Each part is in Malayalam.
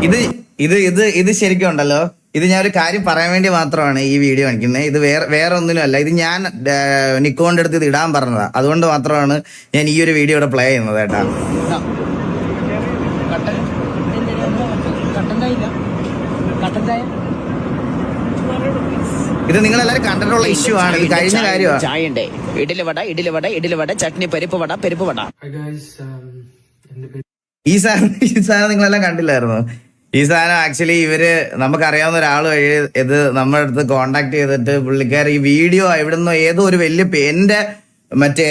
ഇത് ഇത് ഇത് ഇത് ശരിക്കും ഉണ്ടല്ലോ, ഇത് ഞാൻ ഒരു കാര്യം പറയാൻ വേണ്ടി മാത്രമാണ് ഈ വീഡിയോ കാണിക്കുന്നത്. ഇത് വേറെ ഒന്നിനും അല്ല. ഇത് ഞാൻ നിക്കോണിന്റെ അടുത്ത് ഇത് ഇടാൻ പറഞ്ഞതാ. അതുകൊണ്ട് മാത്രമാണ് ഞാൻ ഈ ഒരു വീഡിയോ ഇവിടെ പ്ലേ ചെയ്യുന്നത് കേട്ടാ. ഇത് നിങ്ങളെല്ലാരും കണ്ടിട്ടുള്ള ഇഷ്യൂ ആണ്. ഇത് കഴിഞ്ഞ കാര്യമാണ്. ചായണ്ടേ ഇഡ്ഡലിവട ചട്നി പരിപ്പ് വട. ഈ സാധനം നിങ്ങളെല്ലാം കണ്ടില്ലായിരുന്നു. ഈ സാധനം ആക്ച്വലി ഇവര് നമുക്കറിയാവുന്ന ഒരാൾ വഴി ഇത് നമ്മുടെ അടുത്ത് കോണ്ടാക്ട് ചെയ്തിട്ട് പുള്ളിക്കാർ ഈ വീഡിയോ എവിടുന്നോ ഏതോ ഒരു വലിയ എന്റെ മറ്റേ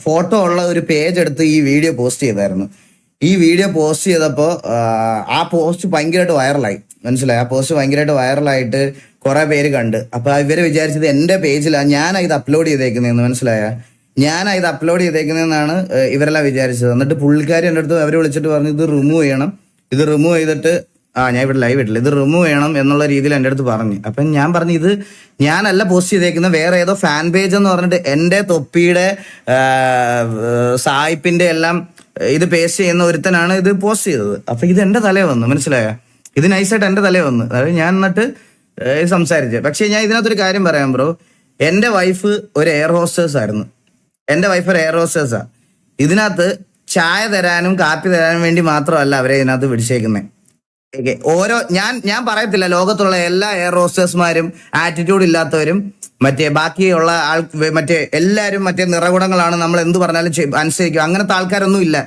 ഫോട്ടോ ഉള്ള ഒരു പേജ് എടുത്ത് ഈ വീഡിയോ പോസ്റ്റ് ചെയ്തായിരുന്നു. ഈ വീഡിയോ പോസ്റ്റ് ചെയ്തപ്പോ ആ പോസ്റ്റ് ഭയങ്കരമായിട്ട് വൈറലായി. മനസ്സിലായി? ആ പോസ്റ്റ് ഭയങ്കരമായിട്ട് വൈറലായിട്ട് കുറെ പേര് കണ്ട്. അപ്പൊ ഇവര് വിചാരിച്ചത് എന്റെ പേജിലാണ് ഞാനാ ഇത് അപ്ലോഡ് ചെയ്തേക്കുന്നതെന്ന്. മനസ്സിലായ? ഞാനാ ഇത് അപ്ലോഡ് ചെയ്തേക്കുന്നതെന്നാണ് ഇവരെല്ലാം വിചാരിച്ചത്. എന്നിട്ട് പുള്ളിക്കാരി എൻ്റെ അടുത്ത് അവര് വിളിച്ചിട്ട് പറഞ്ഞു ഇത് റിമൂവ് ചെയ്യണം, ഇത് റിമൂവ് ചെയ്തിട്ട് ഞാൻ ഇവിടെ ലൈവ് ഇട്ടില്ല, ഇത് റിമൂവ് ചെയ്യണം എന്നുള്ള രീതിയിൽ എൻ്റെ അടുത്ത് പറഞ്ഞു. അപ്പം ഞാൻ പറഞ്ഞു ഇത് ഞാനല്ല പോസ്റ്റ് ചെയ്തേക്കുന്നത്, വേറെ ഏതോ ഫാൻ പേജ് എന്ന് പറഞ്ഞിട്ട് എൻ്റെ തൊപ്പിയുടെ സായിപ്പിന്റെ എല്ലാം ഇത് പേസ്റ്റ് ചെയ്യുന്ന ഒരുത്തനാണ് ഇത് പോസ്റ്റ് ചെയ്തത്. അപ്പൊ ഇത് എന്റെ തലേ വന്നു. മനസ്സിലായ? ഇത് നൈസായിട്ട് എന്റെ തലേ വന്നു. അതായത് ഞാൻ എന്നിട്ട് സംസാരിച്ചു. പക്ഷെ ഞാൻ ഇതിനകത്തൊരു കാര്യം പറയാം ബ്രോ. എന്റെ വൈഫ് ഒരു എയർ ഹോസ്റ്റേഴ്സ് ആയിരുന്നു. എന്റെ വൈഫ് ഒരു എയർ ഹോസ്റ്റേഴ്സാ. ഇതിനകത്ത് ചായ തരാനും കാപ്പി തരാനും വേണ്ടി മാത്രമല്ല അവരെ ഇതിനകത്ത് പിടിച്ചേക്കുന്നത്. ഓരോ ഞാൻ പറയത്തില്ല ലോകത്തുള്ള എല്ലാ എയർ ഹോസ്റ്റേഴ്സ്മാരും ആറ്റിറ്റ്യൂഡ് ഇല്ലാത്തവരും മറ്റേ ബാക്കിയുള്ള മറ്റേ എല്ലാവരും മറ്റേ നിറകുടങ്ങളാണ്, നമ്മൾ എന്ത് പറഞ്ഞാലും അനുസരിക്കും, അങ്ങനത്തെ ആൾക്കാരൊന്നും ഇല്ല.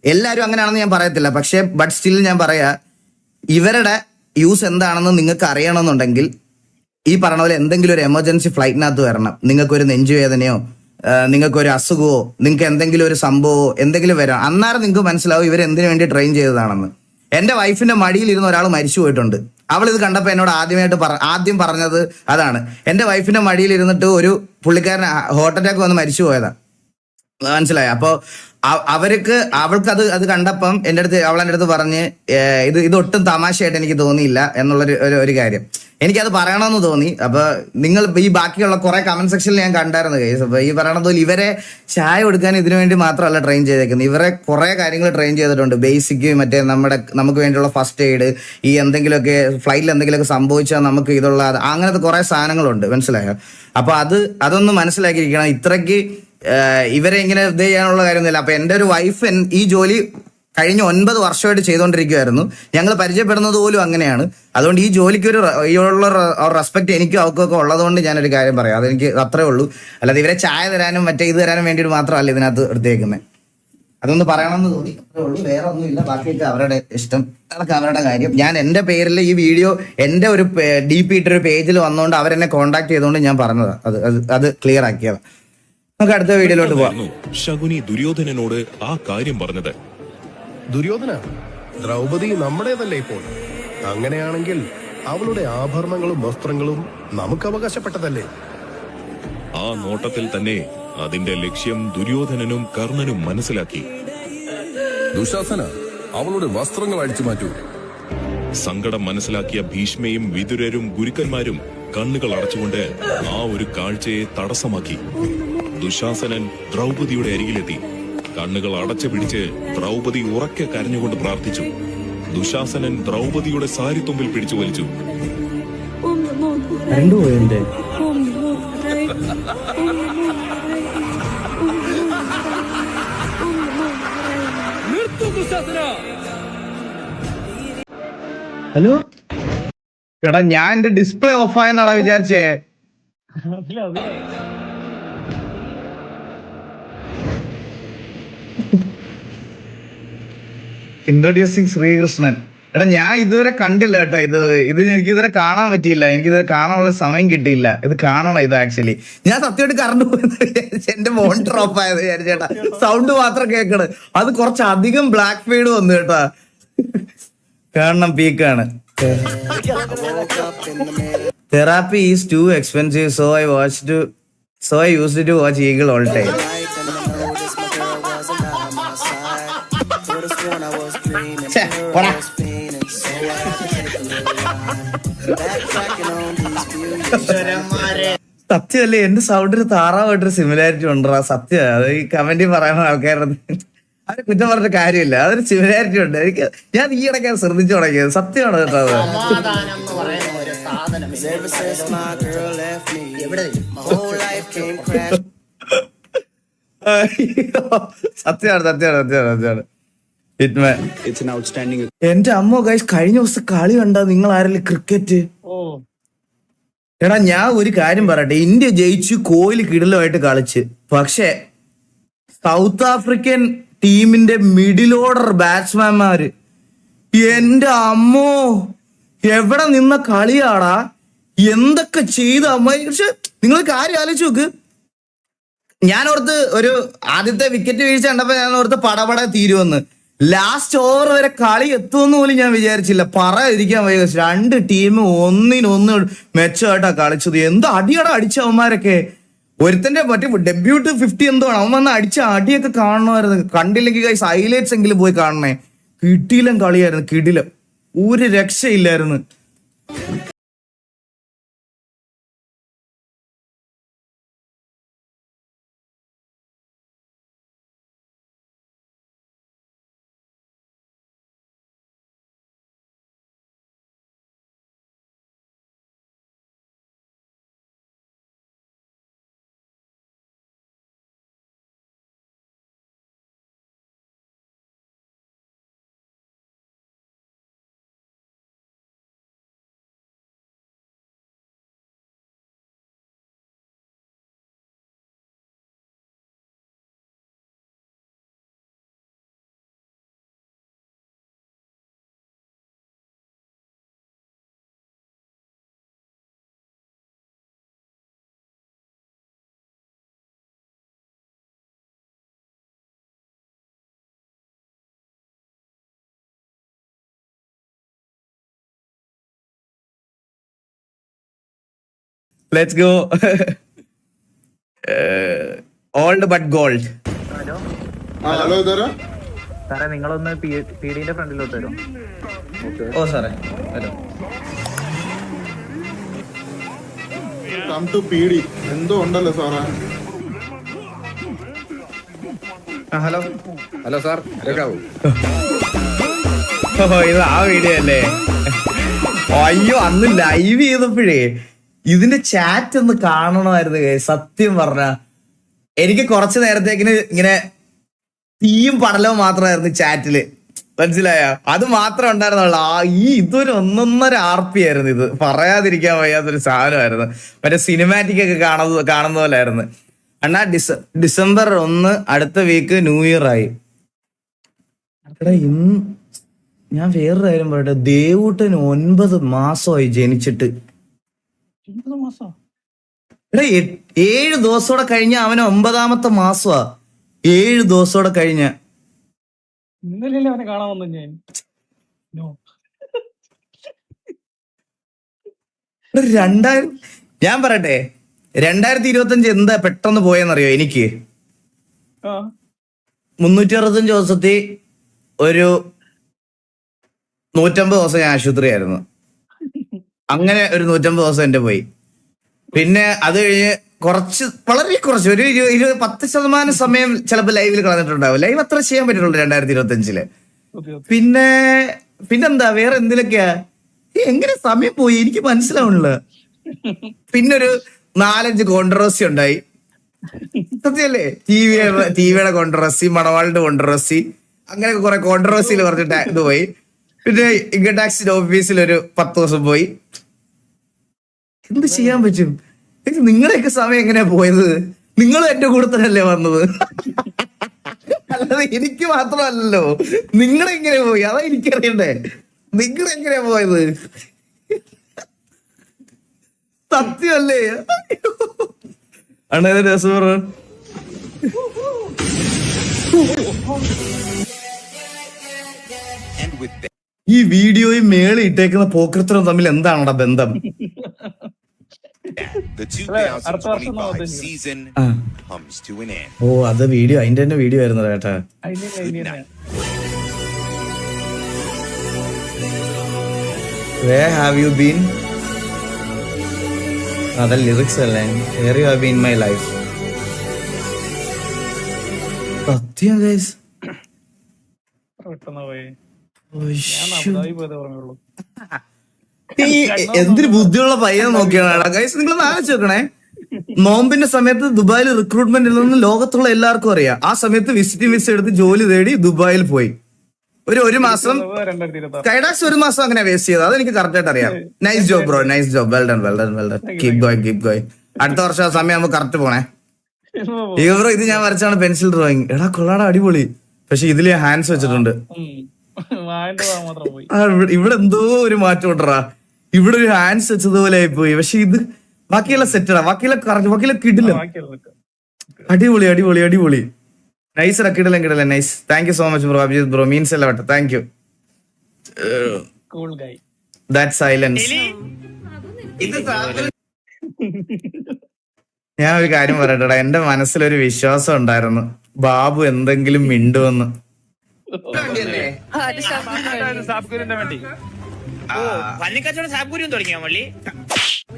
എല്ലാവരും അങ്ങനെയാണെന്ന് ഞാൻ പറയത്തില്ല. പക്ഷെ ബട്ട് സ്റ്റിൽ ഞാൻ പറയാ, ഇവരുടെ യൂസ് എന്താണെന്ന് നിങ്ങൾക്ക് അറിയണമെന്നുണ്ടെങ്കിൽ ഈ പറഞ്ഞ പോലെ എന്തെങ്കിലും ഒരു എമർജൻസി ഫ്ലൈറ്റിനകത്ത് വരണം. നിങ്ങൾക്കൊരു നെഞ്ചുവേദനയോ നിങ്ങൾക്കൊരു അസുഖമോ നിങ്ങൾക്ക് എന്തെങ്കിലും ഒരു സംഭവമോ എന്തെങ്കിലും വരാം, അന്നേരം നിങ്ങൾക്ക് മനസ്സിലാവും ഇവർ എന്തിനു വേണ്ടി ട്രെയിൻ ചെയ്തതാണെന്ന്. എന്റെ വൈഫിന്റെ മടിയിൽ ഇരുന്ന ഒരാൾ മരിച്ചു പോയിട്ടുണ്ട്. അവൾ ഇത് കണ്ടപ്പോൾ എന്നോട് ആദ്യം പറഞ്ഞത് അതാണ്. എന്റെ വൈഫിന്റെ മടിയിൽ ഇരുന്നിട്ട് ഒരു പുള്ളിക്കാരൻ ഹാർട്ട് അറ്റാക്ക് വന്ന് മരിച്ചു പോയതാ. മനസ്സിലായി? അപ്പോ അവൾക്ക് അത് കണ്ടപ്പം അവളെന്റെ അടുത്ത് പറഞ്ഞ് ഇത് ഒട്ടും തമാശയായിട്ട് എനിക്ക് തോന്നിയില്ല എന്നുള്ളൊരു ഒരു കാര്യം എനിക്കത് പറയണമെന്ന് തോന്നി. അപ്പൊ നിങ്ങൾ ഈ ബാക്കിയുള്ള കുറെ കമന്റ് സെക്ഷനിൽ ഞാൻ കണ്ടായിരുന്നു കേസ്. അപ്പൊ ഈ പറയണത് പോലെ ഇവരെ ചായ കൊടുക്കാൻ ഇതിനു വേണ്ടി മാത്രമല്ല ട്രെയിൻ ചെയ്തേക്കുന്നത്. ഇവരെ കുറെ കാര്യങ്ങൾ ട്രെയിൻ ചെയ്തിട്ടുണ്ട്. ബേസിക് മറ്റേ നമുക്ക് വേണ്ടിയുള്ള ഫസ്റ്റ് എയ്ഡ്, ഈ എന്തെങ്കിലുമൊക്കെ ഫ്ലൈറ്റിൽ എന്തെങ്കിലുമൊക്കെ സംഭവിച്ചാൽ നമുക്ക് ഇതുള്ള അങ്ങനത്തെ കുറെ സാധനങ്ങളുണ്ട്. മനസ്സിലായോ? അപ്പൊ അതൊന്നും മനസ്സിലാക്കിയിരിക്കണം. ഇത്രയ്ക്ക് ഇവരെ ഇങ്ങനെ ഇത് ചെയ്യാനുള്ള കാര്യമൊന്നുമില്ല. അപ്പൊ എന്റെ ഒരു വൈഫ് ഈ ജോലി കഴിഞ്ഞ 9 വർഷമായിട്ട് ചെയ്തുകൊണ്ടിരിക്കുവായിരുന്നു. ഞങ്ങൾ പരിചയപ്പെടുന്നത് പോലും അങ്ങനെയാണ്. അതുകൊണ്ട് ഈ ജോലിക്ക് ഉള്ള റെസ്പെക്ട് എനിക്കും അവർക്കൊക്കെ ഉള്ളതുകൊണ്ട് ഞാനൊരു കാര്യം പറയാം. അതെനിക്ക് അത്രേ ഉള്ളൂ. അല്ലാതെ ഇവരെ ചായ തരാനും മറ്റേ ഇത് തരാനും വേണ്ടിയിട്ട് മാത്രമല്ല ഇതിനകത്ത് എടുത്തേക്കുന്നത്. അതൊന്ന് പറയണമെന്ന് തോന്നി, അത്രേ ഉള്ളൂ. വേറെ ഒന്നുമില്ല. ബാക്കിയൊക്കെ അവരുടെ ഇഷ്ടം, അതൊക്കെ അവരുടെ കാര്യം. ഞാൻ എന്റെ പേരിൽ ഈ വീഡിയോ എന്റെ ഒരു DP ഇട്ടൊരു പേജിൽ വന്നുകൊണ്ട് അവരെന്നെ കോണ്ടാക്ട് ചെയ്തുകൊണ്ട് ഞാൻ പറഞ്ഞതാ. അത് ക്ലിയർ ആക്കിയതാ. നമുക്ക് അടുത്ത വീഡിയോയിലോട്ട് പോവാം. ശകുനി ദുര്യോധനനോട് ആ കാര്യം പറഞ്ഞത്. ദുര്യോധന, ദ്രൗപദി നമ്മുടേതല്ലേ ഇപ്പോൾ? അങ്ങനെയാണെങ്കിൽ അവളുടെ ആഭരണങ്ങളും വസ്ത്രങ്ങളും നമുക്ക് അവകാശപ്പെട്ടതല്ലേ? ആ നോട്ടത്തിൽ തന്നെ അതിന്റെ ലക്ഷ്യം ദുര്യോധനനും കർണനും മനസ്സിലാക്കി. ദുശാസന, അവളുടെ വസ്ത്രങ്ങൾ അഴിച്ചു മാറ്റൂ. സങ്കടം മനസ്സിലാക്കിയ ഭീഷ്മയും വിതുരരും ഗുരുക്കന്മാരും കണ്ണുകൾ അടച്ചുകൊണ്ട് ആ ഒരു കാഴ്ചയെ തടസ്സമാക്കി. ദുശാസനൻ ദ്രൗപദിയുടെ അരികിലെത്തി. കണ്ണുകൾ അടച്ചു പിടിച്ച് ദ്രൗപദി ഉറക്കെ കരഞ്ഞുകൊണ്ട് പ്രാർത്ഥിച്ചു. ദുശാസനൻ ദ്രൗപദിയുടെ സാരിത്തുമ്പിൽ പിടിച്ചു വലിച്ചു. ഹലോ എടാ, ഞാൻ എന്റെ ഡിസ്പ്ലേ ഓഫ് ആയെന്നാടാ വിചാരിച്ചേ. ഇൻട്രൊഡ്യൂസിങ് ശ്രീകൃഷ്ണൻ. എടാ, ഞാൻ ഇതുവരെ കണ്ടില്ല കേട്ടോ. ഇത് എനിക്ക് ഇതുവരെ കാണാൻ പറ്റിയില്ല. എനിക്കിതുവരെ കാണാനുള്ള സമയം കിട്ടിയില്ല. ഇത് കാണണം. ഇത് ആക്ച്വലി ഞാൻ സത്യമായിട്ട് കറണ്ട് പോയെന്ന് വിചാരിച്ചു. എന്റെ മോണിറ്റർ ഓഫ് ആയത് വിചാരിച്ചേട്ടാ. സൗണ്ട് മാത്രം കേൾക്കണ്. അത് കുറച്ചധികം ബ്ലാക്ക് ഫീഡ് വന്നു കേട്ടാ. കാണണം, പീക്കാണ്. Therapy is too expensive, so I used to watch Eagle all time. സത്യമല്ലേ, എന്റെ സൗണ്ടിന് താറാവായിട്ടൊരു സിമിലാരിറ്റി ഉണ്ടാ. സത്യം. അത് ഈ കമന്റിൽ പറയുന്ന ആൾക്കാരുടെ അവരെ കുറ്റം പറഞ്ഞ കാര്യമില്ല, അതൊരു സിമിലാരിറ്റി ഉണ്ട്. എനിക്ക് ഞാൻ ഈ ഇടയ്ക്ക് ശ്രദ്ധിച്ചു തുടങ്ങിയത്, സത്യമാണ് കേട്ടോ അത്. സമാധാനം എന്ന് പറയുന്ന ഒരു സാധനം എവിടെ അയ്യോ, സത്യമാണ്. എന്റെ അമ്മ ഗൈസ്, കഴിഞ്ഞ ദിവസം കളി കണ്ടാ നിങ്ങൾ ആരെങ്കിലും ക്രിക്കറ്റ്? എടാ ഞാൻ ഒരു കാര്യം പറയട്ടെ, ഇന്ത്യ ജയിച്ചു, കോഹ്ലി കിടിലമായിട്ട് കളിച്ച്. പക്ഷെ സൗത്ത് ആഫ്രിക്കൻ ടീമിന്റെ മിഡിൽ ഓർഡർ ബാറ്റ്സ്മാൻമാര്, എന്റെ അമ്മോ എവിടെ നിന്ന കളിയാടാ, എന്തൊക്കെ ചെയ്ത അമ്മ. പക്ഷെ നിങ്ങൾ കാര്യം ആലോചിച്ച് നോക്ക്. ഞാനോർത്ത് ഒരു ആദ്യത്തെ വിക്കറ്റ് വീഴ്ച കണ്ടപ്പോ ഞാൻ ഓർത്ത് പടപട തീരുവെന്ന്. ലാസ്റ്റ് ഓവർ വരെ കളി എത്തുമെന്ന് പോലും ഞാൻ വിചാരിച്ചില്ല. പറയാതിരിക്കാൻ വയ്യ, രണ്ട് ടീമും ഒന്നിനൊന്ന് മെച്ചമായിട്ടാ കളിച്ചത്. എന്ത് അടിയടാ അടിച്ച അവന്മാരൊക്കെ. ഒരുത്തന്റെ മറ്റേ ഡെബ്യൂട്ട് 50 എന്തോ ആണ്, അവൻ വന്ന് അടിച്ച അടിയൊക്കെ കാണണമായിരുന്നു. കണ്ടില്ലെങ്കിൽ ഗൈസ് ഹൈലൈറ്റ്സ് എങ്കിലും പോയി കാണണേ. കിടിലം കളിയായിരുന്നു, കിടിലം, ഒരു രക്ഷയില്ലായിരുന്നു. Let's go. Old but gold. Hello ഇതാരാ? സാറേ നിങ്ങളൊന്ന് പീഡിന്റെ ഫ്രണ്ടിലോട്ട് വരും. ഓ സാറേ, ഹലോ. കം ടു പീഡി എന്തോ ഉണ്ടല്ലോ സാറേ. ഹലോ ഹലോ സാർ, കേൾക്കാവോ? ഓ ഇത് ആ വീഡിയോ അല്ലേ? അയ്യോ, അന്ന് ലൈവ് ചെയ്തപ്പോഴേ ഇതിന്റെ ചാറ്റ് ഒന്ന് കാണണമായിരുന്നു. സത്യം പറഞ്ഞ എനിക്ക് കുറച്ചു നേരത്തേക്കിന് ഇങ്ങനെ തീയും പടലവും മാത്രമായിരുന്നു ചാറ്റില്, മനസ്സിലായ? അത് മാത്രമേ ഉണ്ടായിരുന്നുള്ളൂ. ഇതൊരു 1.5 RP ആയിരുന്നു. ഇത് പറയാതിരിക്കാൻ വയ്യാത്തൊരു സാധനമായിരുന്നു. മറ്റേ സിനിമാറ്റിക് ഒക്കെ കാണുന്ന പോലെ ആയിരുന്നു. അണ്ണാ ഡിസംബർ 1 അടുത്ത വീക്ക് ന്യൂ ഇയർ ആയി. എടാ ഇന്ന് ഞാൻ വേറൊരു കാര്യം പറയട്ടെ, ദേവൂട്ടന് 9 മാസമായി ജനിച്ചിട്ട്. എടാ 7 ദിവസത്തോടെ കഴിഞ്ഞ അവന് 9ാമത്തെ മാസമാ. 7 ദിവസത്തോടെ കഴിഞ്ഞ. ഇന്നലെ അവനെ കാണാൻ വന്നു ഞാൻ. ഞാൻ പറയട്ടെ, 2025 എന്താ പെട്ടെന്ന് പോയെന്നറിയോ? എനിക്ക് 365 ദിവസത്തിൽ ഒരു 150 ദിവസം ഞാൻ ആശുപത്രി ആയിരുന്നു. അങ്ങനെ ഒരു 150 ദിവസം എന്റെ പോയി. പിന്നെ അത് കഴിഞ്ഞ് വളരെ കുറച്ച് ഒരു 10% സമയം ചിലപ്പോൾ ലൈവിൽ കളഞ്ഞിട്ടുണ്ടാവും. ലൈവ് അത്ര ചെയ്യാൻ പറ്റുള്ളൂ 2025. പിന്നെന്താ വേറെ എന്തിലൊക്കെയാ എങ്ങനെ സമയം പോയി എനിക്ക് മനസ്സിലാവണില്ല. പിന്നെ ഒരു 4-5 കോൺട്രവേഴ്സി ഉണ്ടായി. സത്യല്ലേ? ടിവിയുടെ കോൺട്രവേഴ്സി, മണവാളിന്റെ കോൺട്രവേഴ്സി, അങ്ങനെയൊക്കെ കുറെ കോൺട്രവേഴ്സിയിൽ പറഞ്ഞിട്ട് ഇത് പോയി. പിന്നെ ഇൻകം ടാക്സിന്റെ ഓഫീസിൽ ഒരു 10 ദിവസം പോയി. എന്ത് ചെയ്യാൻ പറ്റും? നിങ്ങളുടെയൊക്കെ സമയം എങ്ങനെയാ പോയത്? നിങ്ങളും എന്റെ കൂടെ തന്നെയല്ലേ വന്നത്? അല്ലാതെ എനിക്ക് മാത്രമല്ലല്ലോ. നിങ്ങളെങ്ങനെ പോയി അതാ എനിക്കറിയണ്ടേ. നിങ്ങളെങ്ങനെയാ പോയത്? സത്യമല്ലേ? അണ്ണ രസം പറ. ഈ വീഡിയോയും മേളിൽ ഇട്ടേക്കുന്ന പോക്കൃത്തരും തമ്മിൽ എന്താണടാ ബന്ധം? The 2025 season comes to an end. ഓ അത് വീഡിയോ, അതിന്റെ തന്നെ വീഡിയോ ആയിരുന്നു കേട്ടാ. Where have you been? അതല്ല ലിറിക്സ് അല്ലേ. Where you have been in my life. സത്യം ഗൈസ്, പെട്ടെന്ന് പോയി ഞാൻ അബുദാബി പോയതേ ഓർമ്മയുള്ളൂ. എന്തൊരു ബുദ്ധിയുള്ള പയ്യൻ നോക്കിയാണ് ഗൈസ്. നിങ്ങൾ ആലോചിച്ച് നോക്കണേ, നോമ്പിന്റെ സമയത്ത് ദുബായിൽ റിക്രൂട്ട്മെന്റ് ഇല്ലെന്ന് ലോകത്തുള്ള എല്ലാവർക്കും അറിയാം. ആ സമയത്ത് വിസിറ്റിംഗ് വിസ എടുത്ത് ജോലി തേടി ദുബായിൽ പോയി. ഒരു മാസം 2026 കൈഡാക്സ് ഒരു മാസം അങ്ങനെ വേസ്റ്റ് ചെയ്തത്, അതെനിക്ക് കറക്റ്റ് ആയിട്ട് അറിയാം. Nice job bro, nice job, well done. Keep going. അടുത്ത വർഷം ആ സമയം നമുക്ക് കറക്റ്റ് പോണേ. ഈ ബ്രോ ഇത് ഞാൻ വരച്ചാണ് പെൻസിൽ ഡ്രോയിങ്. എടാ കൊള്ളാടാ, അടിപൊളി. പക്ഷെ ഇതില് ഹാൻഡ്സ് വെച്ചിട്ടുണ്ട്. വായന്റെ മാത്രം പോയി. ഇവിടെ എന്തോ ഒരു മാറ്റം ഉണ്ടറാ. ഇവിടെ ഒരു ഹാൻഡ്സ് വെച്ചതുപോലെ ആയിപ്പോയി. പക്ഷെ ഇത് ബാക്കിയെല്ലാം സെറ്റടാ, ബാക്കിയെല്ലാം കിടില്ല. അടിപൊളി. നൈസ് കിടില്ല. Nice. Thank you so much bro. Abhijith bro means എല്ലാം വട്ടെ. Thank you. Cool guy. That silence. ഞാൻ ഒരു കാര്യം പറയട്ടെടാ, എന്റെ മനസ്സിലൊരു വിശ്വാസം ഉണ്ടായിരുന്നു ബാബു എന്തെങ്കിലും മിണ്ടുവെന്ന്.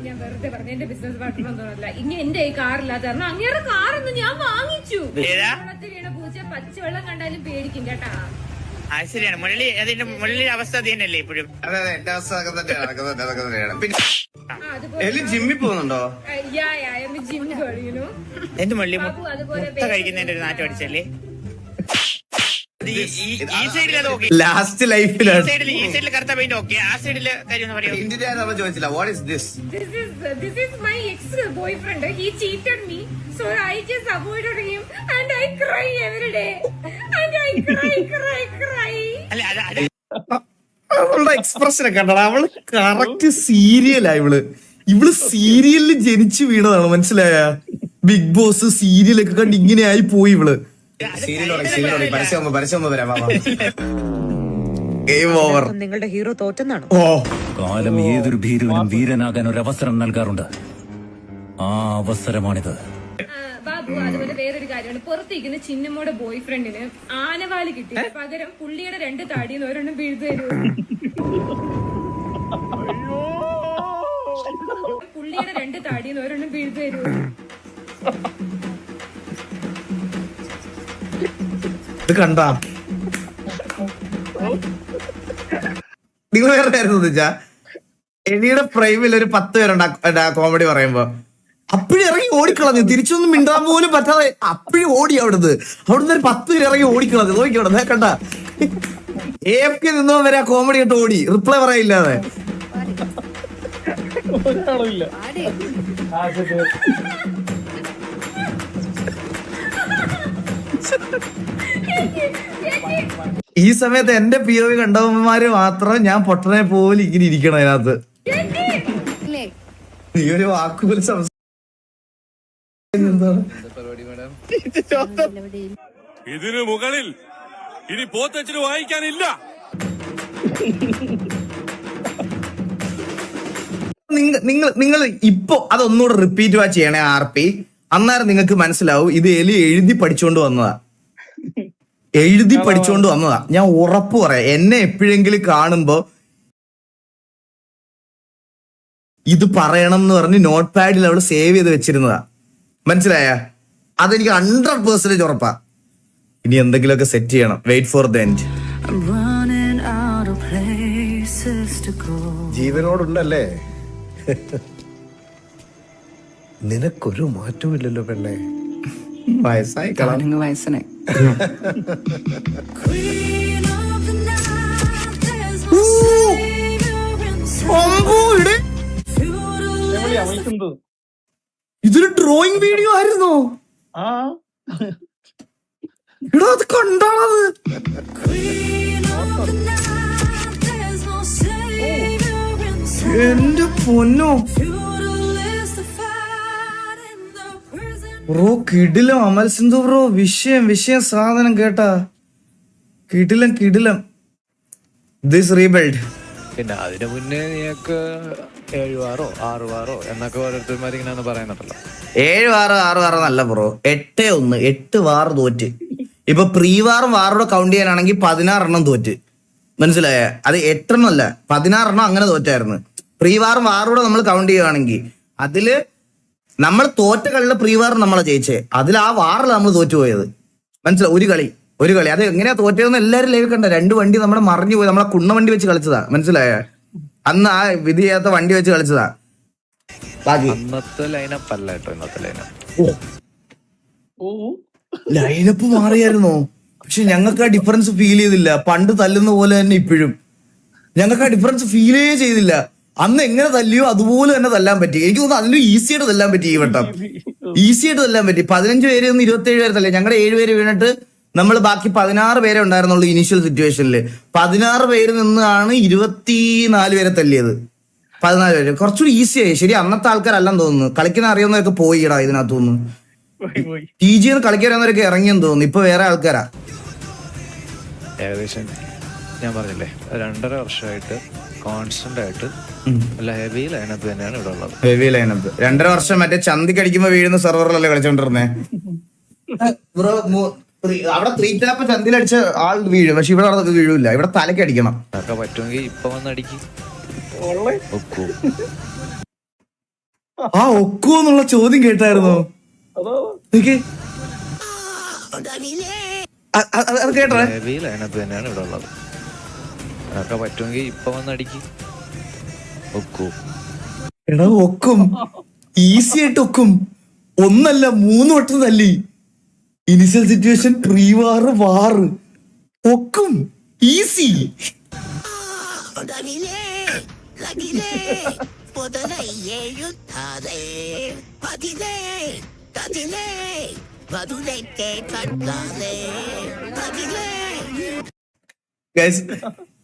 ഞാൻ വെറുതെ പറഞ്ഞു എന്റെ ബിസിനസ് പാർട്ട്ണർ ഒന്നുമല്ല. ഇനി എന്റെ ഈ കാറില്ലാത്ത കാരണം അങ്ങേറെ കാറൊന്നും ഞാൻ വാങ്ങിച്ചു. വീണ പൂച്ച പച്ചവെള്ളം കണ്ടാലും പേടിക്കും കേട്ടാ. ശരിയാണ് മുരളി, അതിന്റെ മുരളി അവസ്ഥ തന്നെയല്ലേ ഇപ്പോഴും. അതെ എന്റെ അവസ്ഥ തന്നെയാണ്. പിന്നെ ജിമ്മിൽ പോകുന്നുണ്ടോ? എന്റെ മുരളി മുട്ട കഴിക്കുന്നതിന്റെ ഒരു നാറ്റം അടിച്ചല്ലേ. ഈ സൈഡിൽ അത് ഓക്കെ, ലാസ്റ്റ് ലൈഫിലാണ്. ഈ സൈഡിൽ കറുത്ത പെയിന്റ് ഓക്കെ, ആ സൈഡില് കാര്യം ഒന്ന് പറയാം. ഇന്ത്യ നമ്മൾ ചോദിച്ചില്ല. What is this? This is my ex-boyfriend. He cheated me, so I just avoided him and I cry every day. And I cry. അല്ല അത് അവളുടെ എക്സ്പ്രഷൻ ഒക്കെ കണ്ടടാ. അവള് കറക്റ്റ് സീരിയലാ. ഇവള് സീരിയലിൽ ജനിച്ചു വീണതാണ്, മനസ്സിലായ? ബിഗ് ബോസ് സീരിയലൊക്കെ കണ്ട് ഇങ്ങനെ ആയി പോയി ഇവള്. നിങ്ങളുടെ ഹീറോ തോറ്റെന്നാണോ? കാലം ഏതൊരു ഭീരുവിനും വീരനാകാൻ ഒരു അവസരം നൽകാറുണ്ട്. ആ അവസരമാണിത്. ബാബു, അതുപോലെ വേറൊരു കാര്യമാണ്, പുറത്തേക്കുന്ന ചിന്നമ്മയുടെ ബോയ് ഫ്രണ്ടിന് ആനവാല് കിട്ടി, പകരം പുള്ളിയുടെ 2 താടിന്ന് ഒരെണ്ണം വീഴ്തു തരുമോ? പുള്ളിയുടെ 2 താടിന്ന് ഒരെണ്ണം വീഴ്തു തരുമോ? ഇത് കണ്ടാ നിങ്ങൾ വേറെ വെച്ചാ എലിയുടെ പ്രൈമിൽ ഒരു 10 പേരുണ്ടാ കോമഡി പറയുമ്പോ അപ്പഴും ഇറങ്ങി ഓടിക്കളഞ്ഞു. തിരിച്ചൊന്നും മിണ്ടാൻ പോലും പറ്റാതെ അപ്പഴും ഓടി അവിടുന്ന് ഒരു 10 പേര് ഇറങ്ങി ഓടിക്കളഞ്ഞു. നോക്കിയോടെ കണ്ട AFK നിന്നോ വരെ ആ കോമഡി ഇട്ട് ഓടി, റിപ്ലൈ പറയില്ലാതെ. ഒരാളുമില്ല. ഈ സമയത്ത് എന്റെ POV കണ്ടവന്മാര് മാത്രം ഞാൻ പൊട്ടനെ പോലെ ഇങ്ങനെ ഇരിക്കണം അതിനകത്ത്. നീ ഒരു വാക്കുപോലും ഇതിനു മുകളിൽ ഇനി പോത്തച്ചിന് വായിക്കാനില്ല. നിങ്ങൾ ഇപ്പൊ അതൊന്നുകൂടെ റിപ്പീറ്റ് ചെയ്യണേ RP. അന്നേരം നിങ്ങൾക്ക് മനസ്സിലാവും ഇത് എലി എഴുതി പഠിച്ചുകൊണ്ട് വന്നതാ. ഞാൻ ഉറപ്പ് പറയാം. എന്നെ എപ്പോഴെങ്കിലും കാണുമ്പോ ഇത് പറയണം എന്ന് പറഞ്ഞ് നോട്ട് പാഡിൽ അവള് സേവ് ചെയ്ത് വെച്ചിരുന്നതാ, മനസ്സിലായ? അതെനിക്ക് 100% ഉറപ്പാ. ഇനി എന്തെങ്കിലുമൊക്കെ സെറ്റ് ചെയ്യണം. Wait for the end. ജീവനോടുണ്ടല്ലേ? നിനക്കൊരു മാറ്റവും ഇല്ലല്ലോ പെണ്ണെ. വയസ്സായി കളഞ്ഞ വയസ്സനെ ഇതൊരു ഡ്രോയിങ് വീഡിയോ ആയിരുന്നോ? എടാ അത് കണ്ടാണത്. എന്റെ പൊന്നോ ബ്രോ, കിടിലം. അമൽ സിന്ധു ബ്രോ, വിഷയം സാധനം കേട്ടാ. കിടിലം. This rebuild. പിന്നെ അതിനു മുന്നേ നീക്ക് 7 വാറോ 6 വാറോ എന്നൊക്കെ ഓരോരുത്തർമാരിങ്ങനെ പറയുന്നുണ്ടല്ലോ. 7 വാറ് 6 വാറ് നല്ല ബ്രോ. 8-1 8 വാറ് തോറ്റ്. ഇപ്പൊ പ്രീ വാറും വാറോടെ കൗണ്ട് ചെയ്യാനാണെങ്കിൽ 16 എണ്ണം തോറ്റ്, മനസ്സിലായ? അത് 8 എണ്ണം അല്ല, 16 എണ്ണം അങ്ങനെ തോറ്റായിരുന്നു. പ്രീ വാറും വാറോടെ നമ്മൾ കൗണ്ട് ചെയ്യുകയാണെങ്കിൽ അതില് നമ്മൾ തോറ്റ കളിയിലെ പ്രീ വാർ നമ്മളെ ജയിച്ചേ. അതിൽ ആ വാറിൽ നമ്മൾ തോറ്റുപോയത്, മനസ്സിലായി? ഒരു കളി ഒരു കളി. അത് എങ്ങനെയാ തോറ്റതെന്ന് എല്ലാരും ലൈവ് കണ്ട. 2 വണ്ടി നമ്മുടെ മറിഞ്ഞു പോയി. നമ്മളെ കുണ്ണ വണ്ടി വെച്ച് കളിച്ചതാ, മനസ്സിലായ? അന്ന് ആ വിധി ചെയ്യാത്ത വണ്ടി വെച്ച് കളിച്ചതാ. ബാക്കി അന്നത്തെ ലൈനപ്പ് അല്ല കേട്ടോ ഇന്നത്തെ ലൈനപ്പ്. ലൈനപ്പ് മാറിയായിരുന്നോ? പക്ഷെ ഞങ്ങൾക്ക് ആ ഡിഫറൻസ് ഫീൽ ചെയ്തില്ല. പണ്ട് തല്ലുന്ന പോലെ തന്നെ ഇപ്പോഴും ഞങ്ങൾക്ക് ആ ഡിഫറൻസ് ഫീലേ ചെയ്തില്ല. അന്ന് എങ്ങനെ തല്ലിയോ അതുപോലെ തന്നെ തല്ലാൻ പറ്റി. എനിക്ക് തോന്നുന്നു അതിലും ഈസി ആയിട്ട് തല്ലാൻ പറ്റി. ഈ വട്ടം ഈസി ആയിട്ട് തല്ലാൻ പറ്റി. 15 പേര് നിന്ന് 27 പേര് തല്ലേ. ഞങ്ങളുടെ 7 പേര് വീണിട്ട് നമ്മൾ ബാക്കി 16 പേരെ ഉണ്ടായിരുന്നുള്ളൂ ഇനീഷ്യൽ സിറ്റുവേഷനിൽ. 16 പേര് നിന്നാണ് 24 പേരെ തല്ലിയത്. 14 പേര് കുറച്ചുകൂടി ഈസിയായി. ശരി, അന്നത്തെ ആൾക്കാരല്ലെന്ന് തോന്നുന്നു. കളിക്കുന്ന അറിയുന്നവരൊക്കെ പോയിടാ ഇതിനകത്ത് തോന്നുന്നു. TG കളിക്കാൻ അറിയുന്നവരൊക്കെ ഇറങ്ങിയെന്ന് തോന്നുന്നു. ഇപ്പൊ വേറെ ആൾക്കാരാ. ഏകദേശം ഞാൻ പറഞ്ഞില്ലേ 2.5 വർഷമായിട്ട് കോൺസ്റ്റന്റ് ആയിട്ട് ഹെവി ലൈനപ്പ് തന്നെയാണ് ഇവിടെ ഉള്ളത്. ഹെവി ലൈനപ്പ് 2.5 വർഷം മറ്റേ ചന്തിക്കടിക്കുമ്പോ വീഴുന്ന സെർവറിലല്ലേ കളിച്ചോണ്ടിരുന്നേ. അവിടെ 3 ടാപ്പ് ചന്തിലടിച്ച ആൾ വീഴും. പക്ഷെ ഇവിടെ അതൊക്കെ വീഴൂല. ഇവിടെ തലക്ക് അടിക്കണം. അതൊക്കെ പറ്റുമെങ്കിൽ ഇപ്പൊ വന്നടിക്കും. ആ ഒക്കോ എന്നുള്ള ചോദ്യം കേട്ടായിരുന്നോ? അത് കേട്ടോ? ഹെവി ലൈനപ്പ് തന്നെയാണ് ഇവിടെ ഉള്ളത്. അതൊക്കെ പറ്റുമെങ്കിൽ ഇപ്പൊ വന്നടിക്കും. എടാ ഒക്കും, ഈസി ആയിട്ട് ഒക്കും. 1 അല്ല 3 വട്ടം തല്ലി. ഇനിഷ്യൽ സിറ്റുവേഷൻ, പ്രീ വാർ, വാർ, ഒക്കും ഈസി.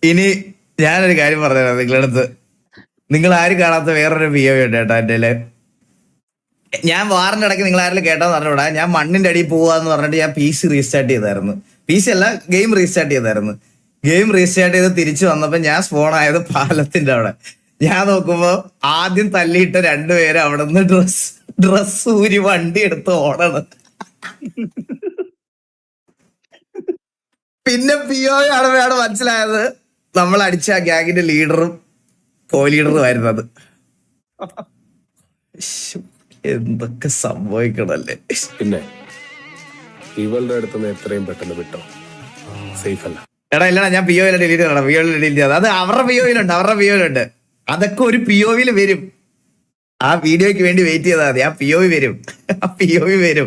ഇനി ഞാനൊരു കാര്യം പറഞ്ഞുതരാം നിങ്ങളുടെ അടുത്ത്. നിങ്ങൾ ആരും കാണാത്ത വേറൊരു POV ഉണ്ട് കേട്ടോ എൻ്റെ. ഞാൻ വാറിന്റെ ഇടയ്ക്ക് നിങ്ങൾ ആരെങ്കിലും കേട്ടാന്ന് പറഞ്ഞൂടാ. ഞാൻ മണ്ണിന്റെ അടിയിൽ പോവാന്ന് പറഞ്ഞിട്ട് ഞാൻ PC റീസ്റ്റാർട്ട് ചെയ്തായിരുന്നു. PC അല്ല, ഗെയിം റീസ്റ്റാർട്ട് ചെയ്തായിരുന്നു. ഗെയിം റീസ്റ്റാർട്ട് ചെയ്ത് തിരിച്ചു വന്നപ്പോ ഞാൻ സ്പോൺ ആയത് പാലത്തിന്റെ അവിടെ. ഞാൻ നോക്കുമ്പോ ആദ്യം തല്ലിയിട്ട 2 പേര് അവിടെ നിന്ന് ഡ്രസ് ഊരി വണ്ടി എടുത്ത് ഓടണം. പിന്നെ POV ആണെന്നാണ് മനസ്സിലായത് നമ്മൾ അടിച്ച ആ ഗ്യാങ്ങിന്റെ ലീഡറും കോ ലീഡറും ആയിരുന്നത്. എന്തൊക്കെ സംഭവിക്കണല്ലേ. പിന്നെ ഇവളുടെ അടുത്ത് എത്രയും പെട്ടെന്ന് വിട്ടോ. സേഫ് അല്ല. എടാ ഇല്ലടാ, ഞാൻ POV ഡിലീറ്റ് ചെയ്യണം. POV ഡിലീറ്റ് ചെയ്യാം. അത് അവരുടെ POV-ലുണ്ട്. അതൊക്കെ ഒരു POV-ൽ വരും. ആ വീഡിയോയ്ക്ക് വേണ്ടി വെയിറ്റ് ചെയ്താൽ മതി. ആ POV വരും.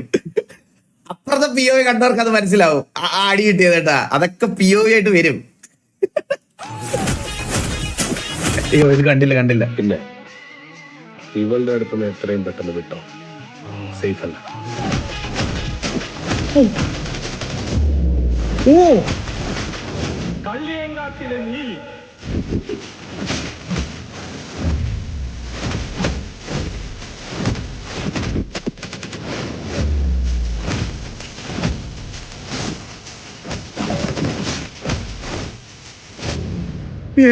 അപ്പുറത്തെ POV കണ്ടവർക്ക് അത് മനസ്സിലാവും. അടി കിട്ടിയത് കേട്ടാ. അതൊക്കെ POV ആയിട്ട് വരും. അയ്യോ ഇത് കണ്ടില്ല. പിന്നെ ഇവളുടെ അടുത്ത് എത്രയും പെട്ടെന്ന് വിട്ടോ. സേഫ് അല്ല. കള്ളിയങ്കാട്ടിലെ നീ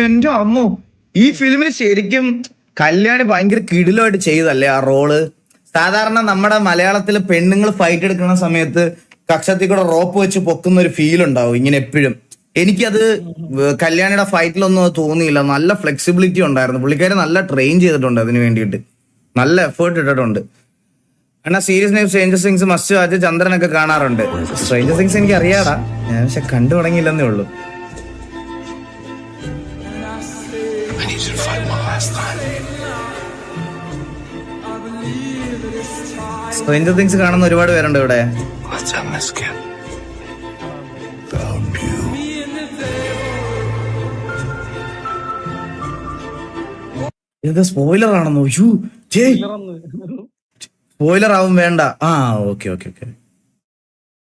എന്റെ അമ്മോ, ഈ ഫിലിമിൽ ശരിക്കും കല്യാണി ഭയങ്കര കിടിലമായിട്ട് ചെയ്തല്ലേ ആ റോള്. സാധാരണ നമ്മുടെ മലയാളത്തില് പെണ്ണുങ്ങൾ ഫൈറ്റ് എടുക്കുന്ന സമയത്ത് കക്ഷത്തിൽ കൂടെ റോപ്പ് വെച്ച് പൊക്കുന്ന ഒരു ഫീൽ ഉണ്ടാവും ഇങ്ങനെ എപ്പോഴും. എനിക്കത് കല്യാണിയുടെ ഫൈറ്റിലൊന്നും തോന്നിയില്ല. നല്ല ഫ്ലെക്സിബിലിറ്റി ഉണ്ടായിരുന്നു. പുള്ളിക്കാരെ നല്ല ട്രെയിൻ ചെയ്തിട്ടുണ്ട് അതിന് വേണ്ടിയിട്ട്. നല്ല എഫേർട്ട് ഇട്ടിട്ടുണ്ട്. എന്നാ serious name Stranger Things must watch. ചന്ദ്രനൊക്കെ കാണാറുണ്ട്. സ്ട്രേഞ്ചർ തിങ്സ് എനിക്ക് അറിയാടാ, ഞാൻ പക്ഷെ കണ്ടു തുടങ്ങിയില്ലെന്നേ ഉള്ളൂ. സ്ട്രേഞ്ചർ തിങ്സ് കാണുന്ന ഒരുപാട് പേരുണ്ട് ഇവിടെ. ഇത് സ്പോയിലർ ആണെന്നോ? സ്പോയിലർ ആവും വേണ്ട. ആ ഓക്കെ.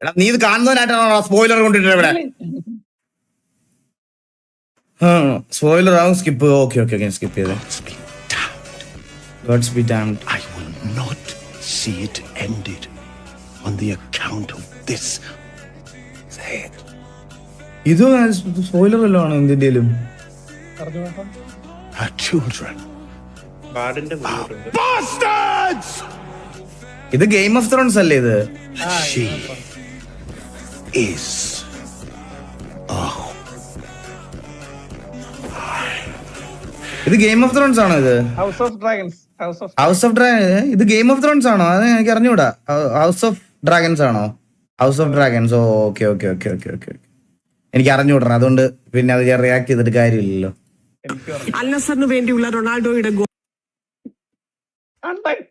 എടാ നീ ഇത് കാണുന്നതിനായിട്ടാണോ സ്പോയിലർ കൊണ്ടിട്ട് ഇവിടെ? സ്പോയിലർ ആവും. സ്കിപ്പ്. ഓക്കെ സ്കിപ്പ് ചെയ്തേ. Gods be damned. I will not see it ended on the account of this. ഇത് സ്പോയിലർ വല്ലതും ആണോ എന്തിന്റെയും? Her children. Bastards! ഇത് ഗെയിം ഓഫ് ത്രോൺസ് അല്ലേ ഇത്? She is. ഇത് ഗെയിം ഓഫ് ത്രോൺസ് ആണോ? ഇത് house of dragons. House of dragon. ഇത് ഗെയിം ഓഫ് ത്രോൺസ് ആണോ? അത് എനിക്ക് അറിഞ്ഞൂടാ. ഹൗസ് ഓഫ് ഡ്രാഗൺസ് ആണോ? House of dragons. Okay okay okay okay okay. എനിക്ക് അറിഞ്ഞുവിടണം, അതുകൊണ്ട് പിന്നെ അത് ഞാൻ റിയാക്ട് ചെയ്തിട്ട് കാര്യമില്ലല്ലോ. അൽനസറിന് വേണ്ടിയുള്ള റൊണാൾഡോയുടെ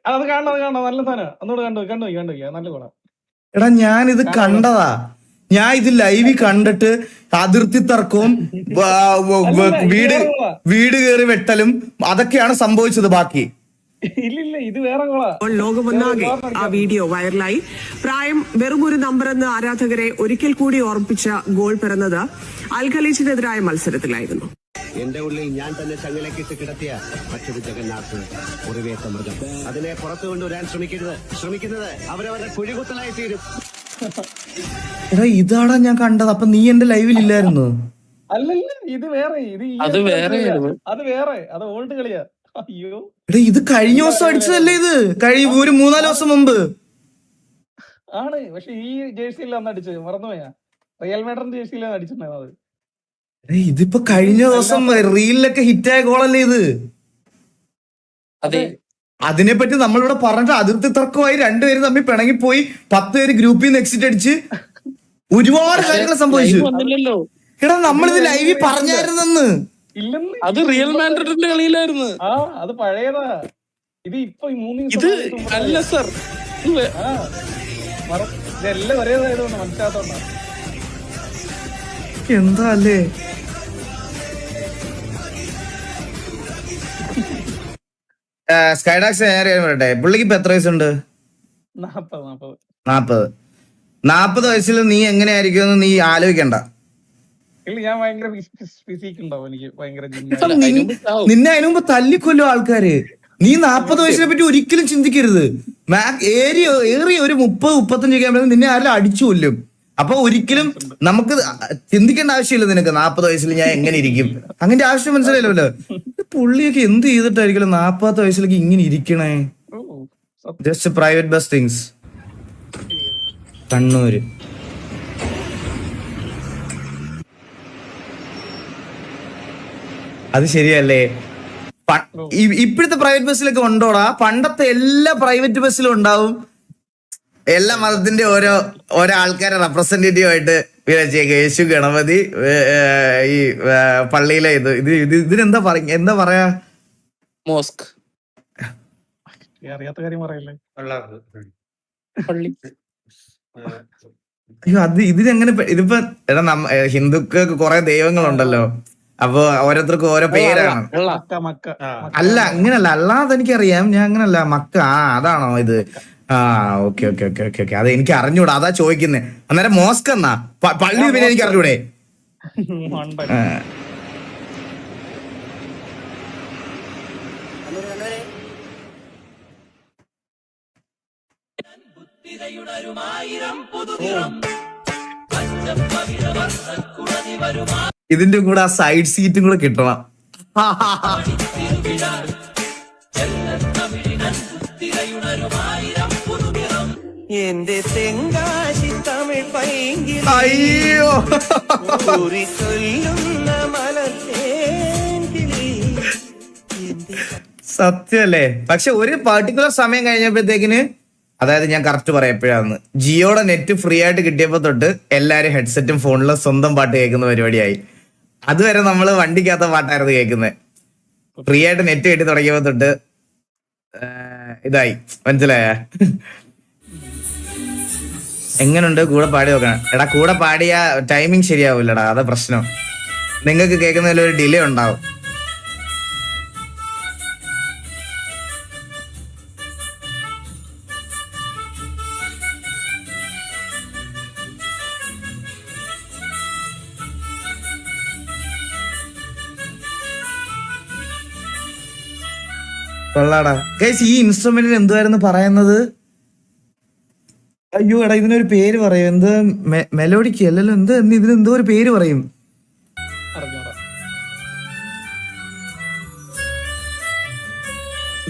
അത് കാണണം നല്ല സാധനം. ഒന്നുകൂടെ കണ്ടു നല്ല ഗോളാ. എടാ ഞാനിത് കണ്ടതാ, ഞാൻ ഇത് ലൈവിൽ കണ്ടിട്ട് അതിർത്തി തർക്കവും വീട് കയറി വെട്ടലും അതൊക്കെയാണ് സംഭവിച്ചത്. ബാക്കി ഇല്ല ഇത് വേറെ ഗോളാ. ലോകമൊന്നാകെ ആ വീഡിയോ വൈറലായി. പ്രായം വെറും ഒരു നമ്പറെന്ന് ആരാധകരെ ഒരിക്കൽ കൂടി ഓർമ്മിപ്പിച്ച ഗോൾ പിറന്നത് അൽ ഖലീജിനെതിരായ മത്സരത്തിലായിരുന്നു. എന്റെ ഉള്ളിൽ ഞാൻ തന്നെ ചങ്ങലക്കിട്ട് കിടത്തിയ മറ്റൊരു ജഗന്നാഥ്, മുറിവേറ്റ മൃഗം. അതിനെ പുറത്തു കൊണ്ടുവരാൻ ശ്രമിക്കുന്നത് അവരവരുടെ കുഴികുത്തലായി തീരും. എടാ ഇതാടാ ഞാൻ കണ്ടത്. അപ്പൊ നീ എന്റെ ലൈവിൽ ഇല്ലായിരുന്നു? അല്ലല്ല ഇത് വേറെ. അത് വേറെ അത് ഓൾഡ് കളിയാ. അയ്യോ എടാ ഇത് കഴിഞ്ഞ ദിവസം അടിച്ചതല്ലേ? ഇത് ഒരു 3-4 ദിവസം മുമ്പ് ആണ്. പക്ഷെ ഈ ജേഴ്സിയിലാണ് അടിച്ചത്, മറന്നുപോയാ. Real Madrid ജേഴ്സിയിലാണ് അടിച്ചിട്ടുണ്ടായിരുന്നത്. ഇതിപ്പോ കഴിഞ്ഞ ദിവസം റീലിലൊക്കെ ഹിറ്റായ ഗോളല്ലേ ഇത്? അതിനെപ്പറ്റി നമ്മളിവിടെ പറഞ്ഞിട്ട് അതിർത്തി തർക്കമായി, രണ്ടുപേരും തമ്മിൽ പിണങ്ങിപ്പോയി, 10 പേര് ഗ്രൂപ്പിൽ നിന്ന് എക്സിറ്റ് അടിച്ച് ഒരുപാട് കാര്യങ്ങൾ സംഭവിച്ചു. എടാ നമ്മളിത് ലൈവിൽ പറഞ്ഞായിരുന്നെന്ന്. അത് റിയൽ മാഡ്രിഡിന്റെ കളിയിലായിരുന്നു. അത് പഴയതാ. ഇത് ഇപ്പൊ 3 ഇത് അല്ല സർ, ഇതെല്ലാം ഒരേതായതുകൊണ്ട് മനസ്സിലാത്തോണ്ടാ. എന്താ അല്ലേ? സ്കൈഡാക്സ് പറയട്ടെ, പുള്ളിക്ക് ഇപ്പൊ എത്ര വയസ്സുണ്ട്? 40 വയസ്സിൽ നീ എങ്ങനെയായിരിക്കും നീ ആലോചിക്കണ്ട. ഞാൻ ഭയങ്കര ഫിസിക് ഉണ്ടാവും, എനിക്ക് ഭയങ്കര. നിന്നെ അതിനു മുമ്പ് തല്ലിക്കൊല്ലും ആൾക്കാര്. നീ 40 വയസ്സിനെ പറ്റി ഒരിക്കലും ചിന്തിക്കരുത്. ഏറിയ ഒരു 30-35 ഒക്കെ നിന്നെ ആരെങ്കിലും അടിച്ചു കൊല്ലും. അപ്പൊ ഒരിക്കലും നമുക്ക് ചിന്തിക്കേണ്ട ആവശ്യമില്ല. നിനക്ക് 40 വയസ്സിൽ ഞാൻ എങ്ങനെ ഇരിക്കും, അങ്ങനെ ആവശ്യം മനസ്സിലായല്ലോ. പുള്ളിയൊക്കെ എന്ത് ചെയ്തിട്ടായിരിക്കും 40 വയസ്സിലേക്ക് ഇങ്ങനെ ഇരിക്കണേ? Just private bus things. Kannur അത് ശരിയല്ലേ? ഇപ്പോഴത്തെ പ്രൈവറ്റ് ബസ്സിലൊക്കെ ഉണ്ടോടാ? പണ്ടത്തെ എല്ലാ പ്രൈവറ്റ് ബസ്സിലും ഉണ്ടാവും. എല്ലാ മതത്തിന്റെ ഓരോ ആൾക്കാരെ റെപ്രസെന്റേറ്റീവ് ആയിട്ട് യേശു, ഗണപതി, ഈ പള്ളിയിലെ ഇതിനെന്താ പറയാ? മോസ്ക്. അറിയാത്ത കാര്യം പറയല്ലേ. അയ്യോ ഇതിനെങ്ങനെ? ഇതിപ്പോ എടാ ഹിന്ദുക്കൾക്ക് കുറെ ദൈവങ്ങളുണ്ടല്ലോ, അപ്പൊ ഓരോരുത്തർക്കും ഓരോ പേരാണ്. അല്ല അങ്ങനല്ല, അല്ലാതെ എനിക്കറിയാം. ഞാൻ അങ്ങനല്ല. മക്ക അതാണോ ഇത്? Okay okay okay okay okay. അത് എനിക്ക് അറിഞ്ഞൂടാ, അതാ ചോദിക്കുന്നേ. അന്നേരം മോസ്ക് എന്നാ പള്ളി പിന്നെ എനിക്ക് അറിഞ്ഞൂടെ? ഇതിന്റെ കൂടെ ആ സൈഡ് സീറ്റും കൂടെ കിട്ടണം. എന്റെ തെങ്കാശി തമിഴ് പൈങ്കിളി അയ്യോ ചൊല്ലുന്ന മലർത്തേങ്കിളി. സത്യല്ലേ? പക്ഷെ ഒരു പർട്ടിക്കുലർ സമയം കഴിഞ്ഞപ്പോഴത്തേക്കിന്, അതായത് ഞാൻ കറക്റ്റ് പറയാം എപ്പോഴാന്ന്, ജിയോടെ നെറ്റ് ഫ്രീ ആയിട്ട് കിട്ടിയപ്പോ തൊട്ട് എല്ലാരും ഹെഡ്സെറ്റും ഫോണിലും സ്വന്തം പാട്ട് കേൾക്കുന്ന പരിപാടിയായി. അതുവരെ നമ്മള് വണ്ടിക്കകത്ത പാട്ടായിരുന്നു കേൾക്കുന്നത്. ഫ്രീ ആയിട്ട് നെറ്റ് കിട്ടി തുടങ്ങിയപ്പോ തൊട്ട് ഇതായി. മനസ്സിലായ? എങ്ങനുണ്ട് കൂടെ പാടി നോക്കണം? എടാ കൂടെ പാടിയ ടൈമിങ് ശരിയാവൂലടാ, അതാ പ്രശ്നം. നിങ്ങൾക്ക് കേൾക്കുന്നതിൽ ഒരു ഡിലേ ഉണ്ടാവും. കൊള്ളാടാ ഗൈസ്. ഈ ഇൻസ്ട്രുമെന്റിന് എന്തുവായിരുന്നു പറയുന്നത്? അയ്യോ എടാ ഇതിനൊരു പേര് പറയും. എന്ത് മെലോഡിക്ക് അല്ലല്ലോ, ഇതിനെന്തോ ഒരു പേര് പറയും.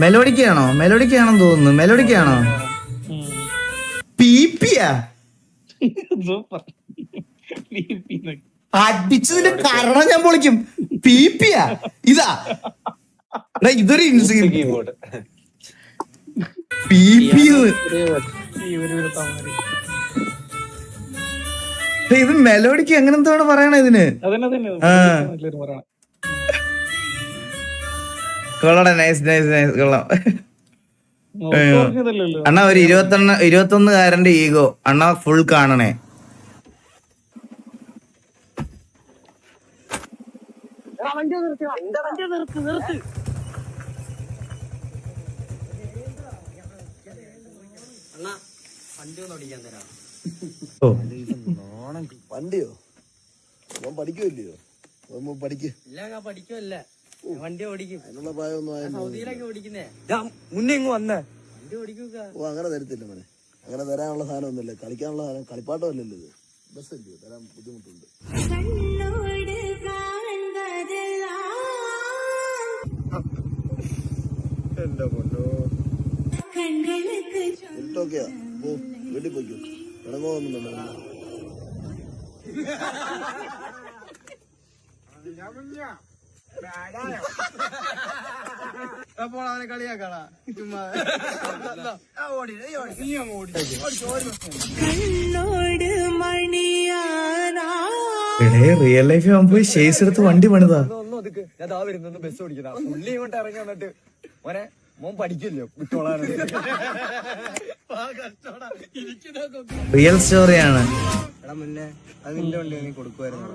മെലോഡിക്കാണെന്ന് തോന്നുന്നു. മെലോഡിക്കാണോ? പീപ്പിയാ? അടിച്ചതിന്റെ കാരണം ഞാൻ പൊളിക്കും. പീപ്പിയാ? ഇതാ ഇതൊരു ഇത് മെലോഡിക്ക് എങ്ങനെ എന്താണ് പറയണേ ഇതിന്? കൊള്ളടാ, നൈസ് നൈസ് നൈസ്, കൊള്ളാം. അണ്ണാ ഒരു 21-കാരന്റെ ഈഗോ അണ്ണാ ഫുൾ കാണണേ. വണ്ടിയോ പഠിക്കുമല്ലയോ പഠിക്കുമല്ല, വണ്ടി ഓടിക്കും. അതിനുള്ള പ്രായമൊന്നും സൗദിയിലൊക്കെ ഓടിക്കുന്നേ. മുന്നേ ഇങ്ങ് വന്നേ വണ്ടി ഓടിക്കുക. അങ്ങനെ തരത്തില്ല മോനെ, അങ്ങനെ തരാനുള്ള സാധനം ഒന്നുമില്ല, കളിക്കാനുള്ള സാധനം കളിപ്പാട്ടമല്ലല്ലോ ഇത്, ബസ്സല്ലയോ, തരാൻ ബുദ്ധിമുട്ടുണ്ട്. എന്റെ പൊന്നോ, ഇരുട്ടൊക്കെയാ, പോ വീട്ടിൽ പോയിക്കോ, കിടങ്ങോ ഒന്നും വേണ്ട. റിയൽ ലൈഫ് ആകുമ്പോ ഷേസ് എടുത്ത് വണ്ടി പണിതാ. ബസ് ഓടിക്കുന്ന പുള്ളി ഇങ്ങോട്ട് ഇറങ്ങി വന്നിട്ട് മോനെ മോൻ പഠിക്കില്ലോ വിട്ടോളാൻ. റിയൽ സ്റ്റോറിയാണ്. മുന്നേ അത് നിന്റെ വണ്ടി നീ കൊടുക്കുമായിരുന്നു.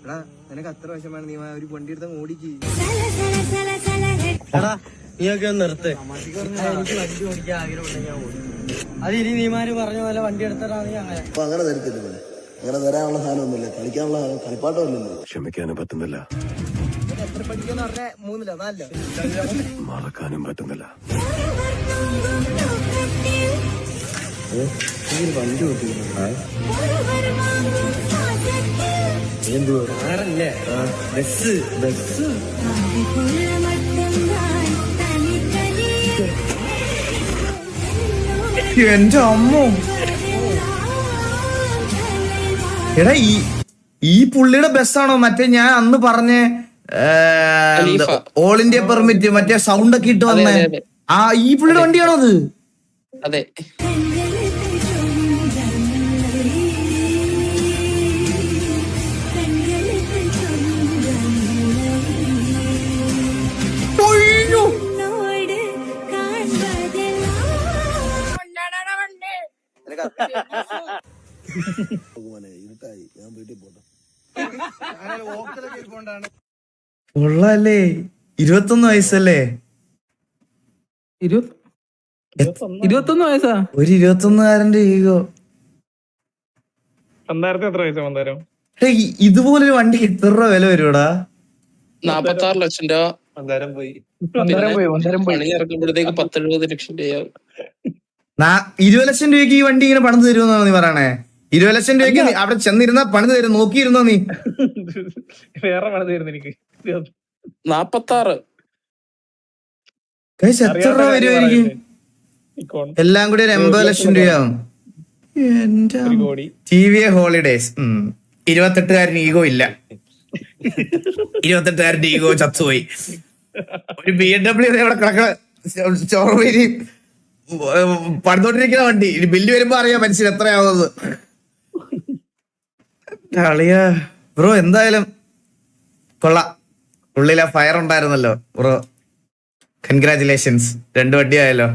എടാ നിനക്ക് അത്ര വശമാണ്, നീ ഒരു വണ്ടി എടുത്ത് ഓടിക്ക്. നീയൊക്കെ ഒന്ന് നിർത്ത്, എനിക്ക് വണ്ടി ഓടിക്കാൻ ആഗ്രഹമുണ്ടെങ്കിൽ ഞാൻ ഓടിക്കും. അത് ഇനി നീമാര് പറഞ്ഞ പോലെ വണ്ടി എടുത്തിട്ടാണെങ്കിൽ അങ്ങനെ. അങ്ങനെ തരത്തില്ല മോനെ, അങ്ങനെ തരാനുള്ള സാധനം ഒന്നുമില്ല, കളിക്കാനുള്ള സാധനം കളിപ്പാട്ടമല്ലല്ലോ. ക്ഷമിക്കാനും പറ്റുന്നില്ല, എത്ര പഠിക്കാന്ന് പറഞ്ഞ 3-ല 4-ല മറക്കാനും പറ്റുന്നില്ല. വണ്ടി ഓട്ടിക്കുന്നു കാറല്ലേ, ബസ് ബസ്. എന്റെ അമ്മോ, എടാ ഈ പുള്ളിയുടെ ബസ്സാണോ മറ്റേ ഞാൻ അന്ന് പറഞ്ഞ ഓൾ ഇന്ത്യ പെർമിറ്റ് മറ്റേ സൗണ്ട് ഒക്കെ ഇട്ട് വന്നേ? ആ ഈ പുള്ളിയുടെ വണ്ടിയാണോ അത്? അതെ. ഇരുട്ടായി, ഞാൻ വീട്ടിൽ പോട്ടെ. കൊള്ളാല്ലേ, 21 വയസ്സല്ലേ? 21 വയസ്സാ? ഒരു 21-കാരന്റെ ഈഗോ. എത്ര വയസ്സാ മന്ദാരം? ഇതുപോലൊരു വണ്ടിക്ക് എത്ര രൂപ വില വരുവാടാ? 46 ലക്ഷം രൂപ മന്ദാരം പോയി. ഇറക്കുമ്പോഴത്തേക്ക് 10-70 ലക്ഷം രൂപയാവും. 20 ലക്ഷം രൂപയ്ക്ക് ഈ വണ്ടി ഇങ്ങനെ പണിത് തരുമെന്നാണ് നീ പറയണേ? 20 ലക്ഷം രൂപയ്ക്ക് അവിടെ ചെന്നിരുന്ന പണിത് തരും, നോക്കിയിരുന്നോ നീ? വേറെ പണിത് തരുന്നു എനിക്ക്. 46 എത്ര രൂപ വരുമായിരിക്കും? എല്ലാം കൂടി ഒരു 80 ലക്ഷം രൂപയാവും. എന്റെ TVA ഹോളിഡേസ്. 28-കാരന് ഈഗോ ഇല്ല, 28-കാരന്റെ ഈഗോ ചത്തുപോയി. ഒരു BMW ഇവിടെ കിടക്കണ ചോറേരി പണിതോണ്ടിരിക്കുന്ന വണ്ടി, ഇനി ബില്ല് വരുമ്പോ അറിയാം മനുഷ്യൻ എത്രയാവുന്നത്. കളിയാ ബ്രോ, എന്തായാലും കൊള്ളാം. ഉള്ളിലെ ഫയർ ഉണ്ടായിരുന്നല്ലോ ബ്രോ, കൺഗ്രാറ്റുലേഷൻസ്. 2 വണ്ടി ആയല്ലോ.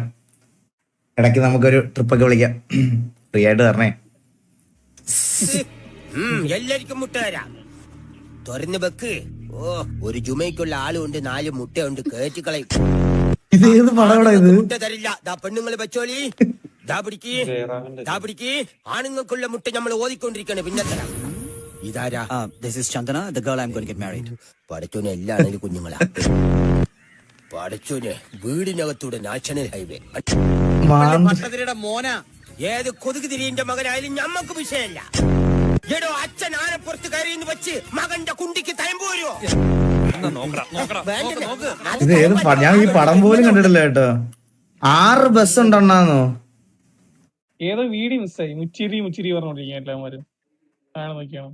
ഇടയ്ക്ക് നമുക്കൊരു ട്രിപ്പൊക്കെ വിളിക്കാം, ഫ്രീ ആയിട്ട് തരണേ. എല്ലാവർക്കും മുട്ട തരാം, തുറന്ന് വെക്ക്. ഓ, ഒരു ജുമയ്ക്കുള്ള ആളുണ്ട്, 4 മുട്ടയുണ്ട്, കേറ്റിക്കളയും. ഇത് ഏത് പടമാടാ ഇത്? മുട്ട തരില്ല, പെണ്ണുങ്ങൾ വെച്ചോളി. ആണുങ്ങൾക്കുള്ള മുട്ട നമ്മൾ ഓതിക്കൊണ്ടിരിക്കണേ, പിന്നെ തരാം. ഇതാരാ? ചന്ദന, the girl I'm going to get married. പഠിച്ചോനെ എല്ലാണെങ്കിലും കുഞ്ഞുങ്ങളാ. പഠിച്ചോനെ വീടിനകത്തൂടെ നാഷണൽ ഹൈവേ. പട്ടതിരിയുടെ മോന ഏത് കൊതുക് തിരിന്റെ മകനായാലും ഞമ്മക്ക് വിഷയമല്ല. എടോ അച്ഛൻ ആനപ്പുറത്ത് കയറിയെന്ന് വെച്ച് മകന്റെ കുണ്ടിക്ക് തയമ്പൂരോ? ഇത് ഏത് ഞാൻ ഈ പടം പോലും കണ്ടിട്ടില്ല കേട്ടോ. 6 ബസ് ഉണ്ടെണ്ണാന്നോ? ഏതോ വീഡിയോ മിസ്സായി. മുച്ചിരി പറഞ്ഞോണ്ടിരിക്കുക എല്ലാവരും. ആണ് നോക്കിയാണ്.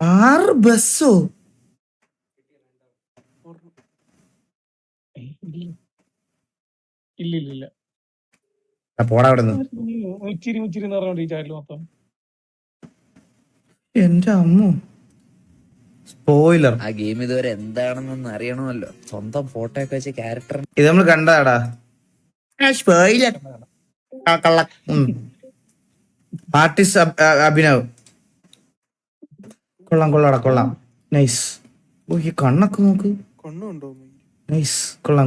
6 ബസ്സോ? ഇല്ല പോടാ അവിടെ നിന്ന്. മുച്ചിരി പറഞ്ഞോണ്ടിരിക്കും മൊത്തം. എന്റെ അമ്മു, സ്പോയിലർ. ആ ഗെയിം ഇതുവരെ എന്താണെന്നൊന്ന് അറിയണമല്ലോ. സ്വന്തം ഫോട്ടോ ഒക്കെ വെച്ച് ക്യാരക്ടർ ഇത് നമ്മൾ കണ്ടതാടാ. സ്പോയിലർ. ആർട്ടിസ്റ്റ് അഭിനവ്. കൊള്ളാം. നൈസ്. ഓ, ഈ കണ്ണൊക്കെ നോക്ക്. നൈസ്. കൊള്ളാം.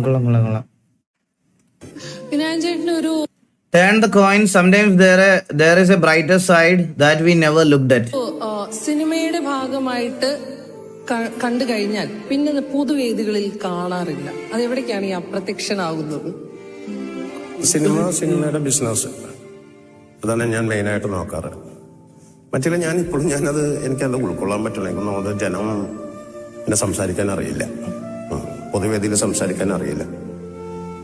Turn the coin. Sometimes there is a brighter side that we never looked at. സിനിമയുടെ ഭാഗമായിട്ട് കണ്ടു കഴിഞ്ഞാൽ പിന്നെ പൊതുവേദികളിൽ കാണാറില്ല. അതെവിടേക്കാണ് ഈ അപ്രത്യക്ഷനാകുന്നത്? സിനിമയുടെ ബിസിനസ്, അതാണ് ഞാൻ മെയിനായിട്ട് നോക്കാറ്. മറ്റേ ഞാനത് എനിക്കത് ഉൾക്കൊള്ളാൻ പറ്റില്ല. എനിക്കൊന്നും ജനം എന്നെ സംസാരിക്കാൻ അറിയില്ല, പൊതുവേദിയിൽ സംസാരിക്കാൻ അറിയില്ല.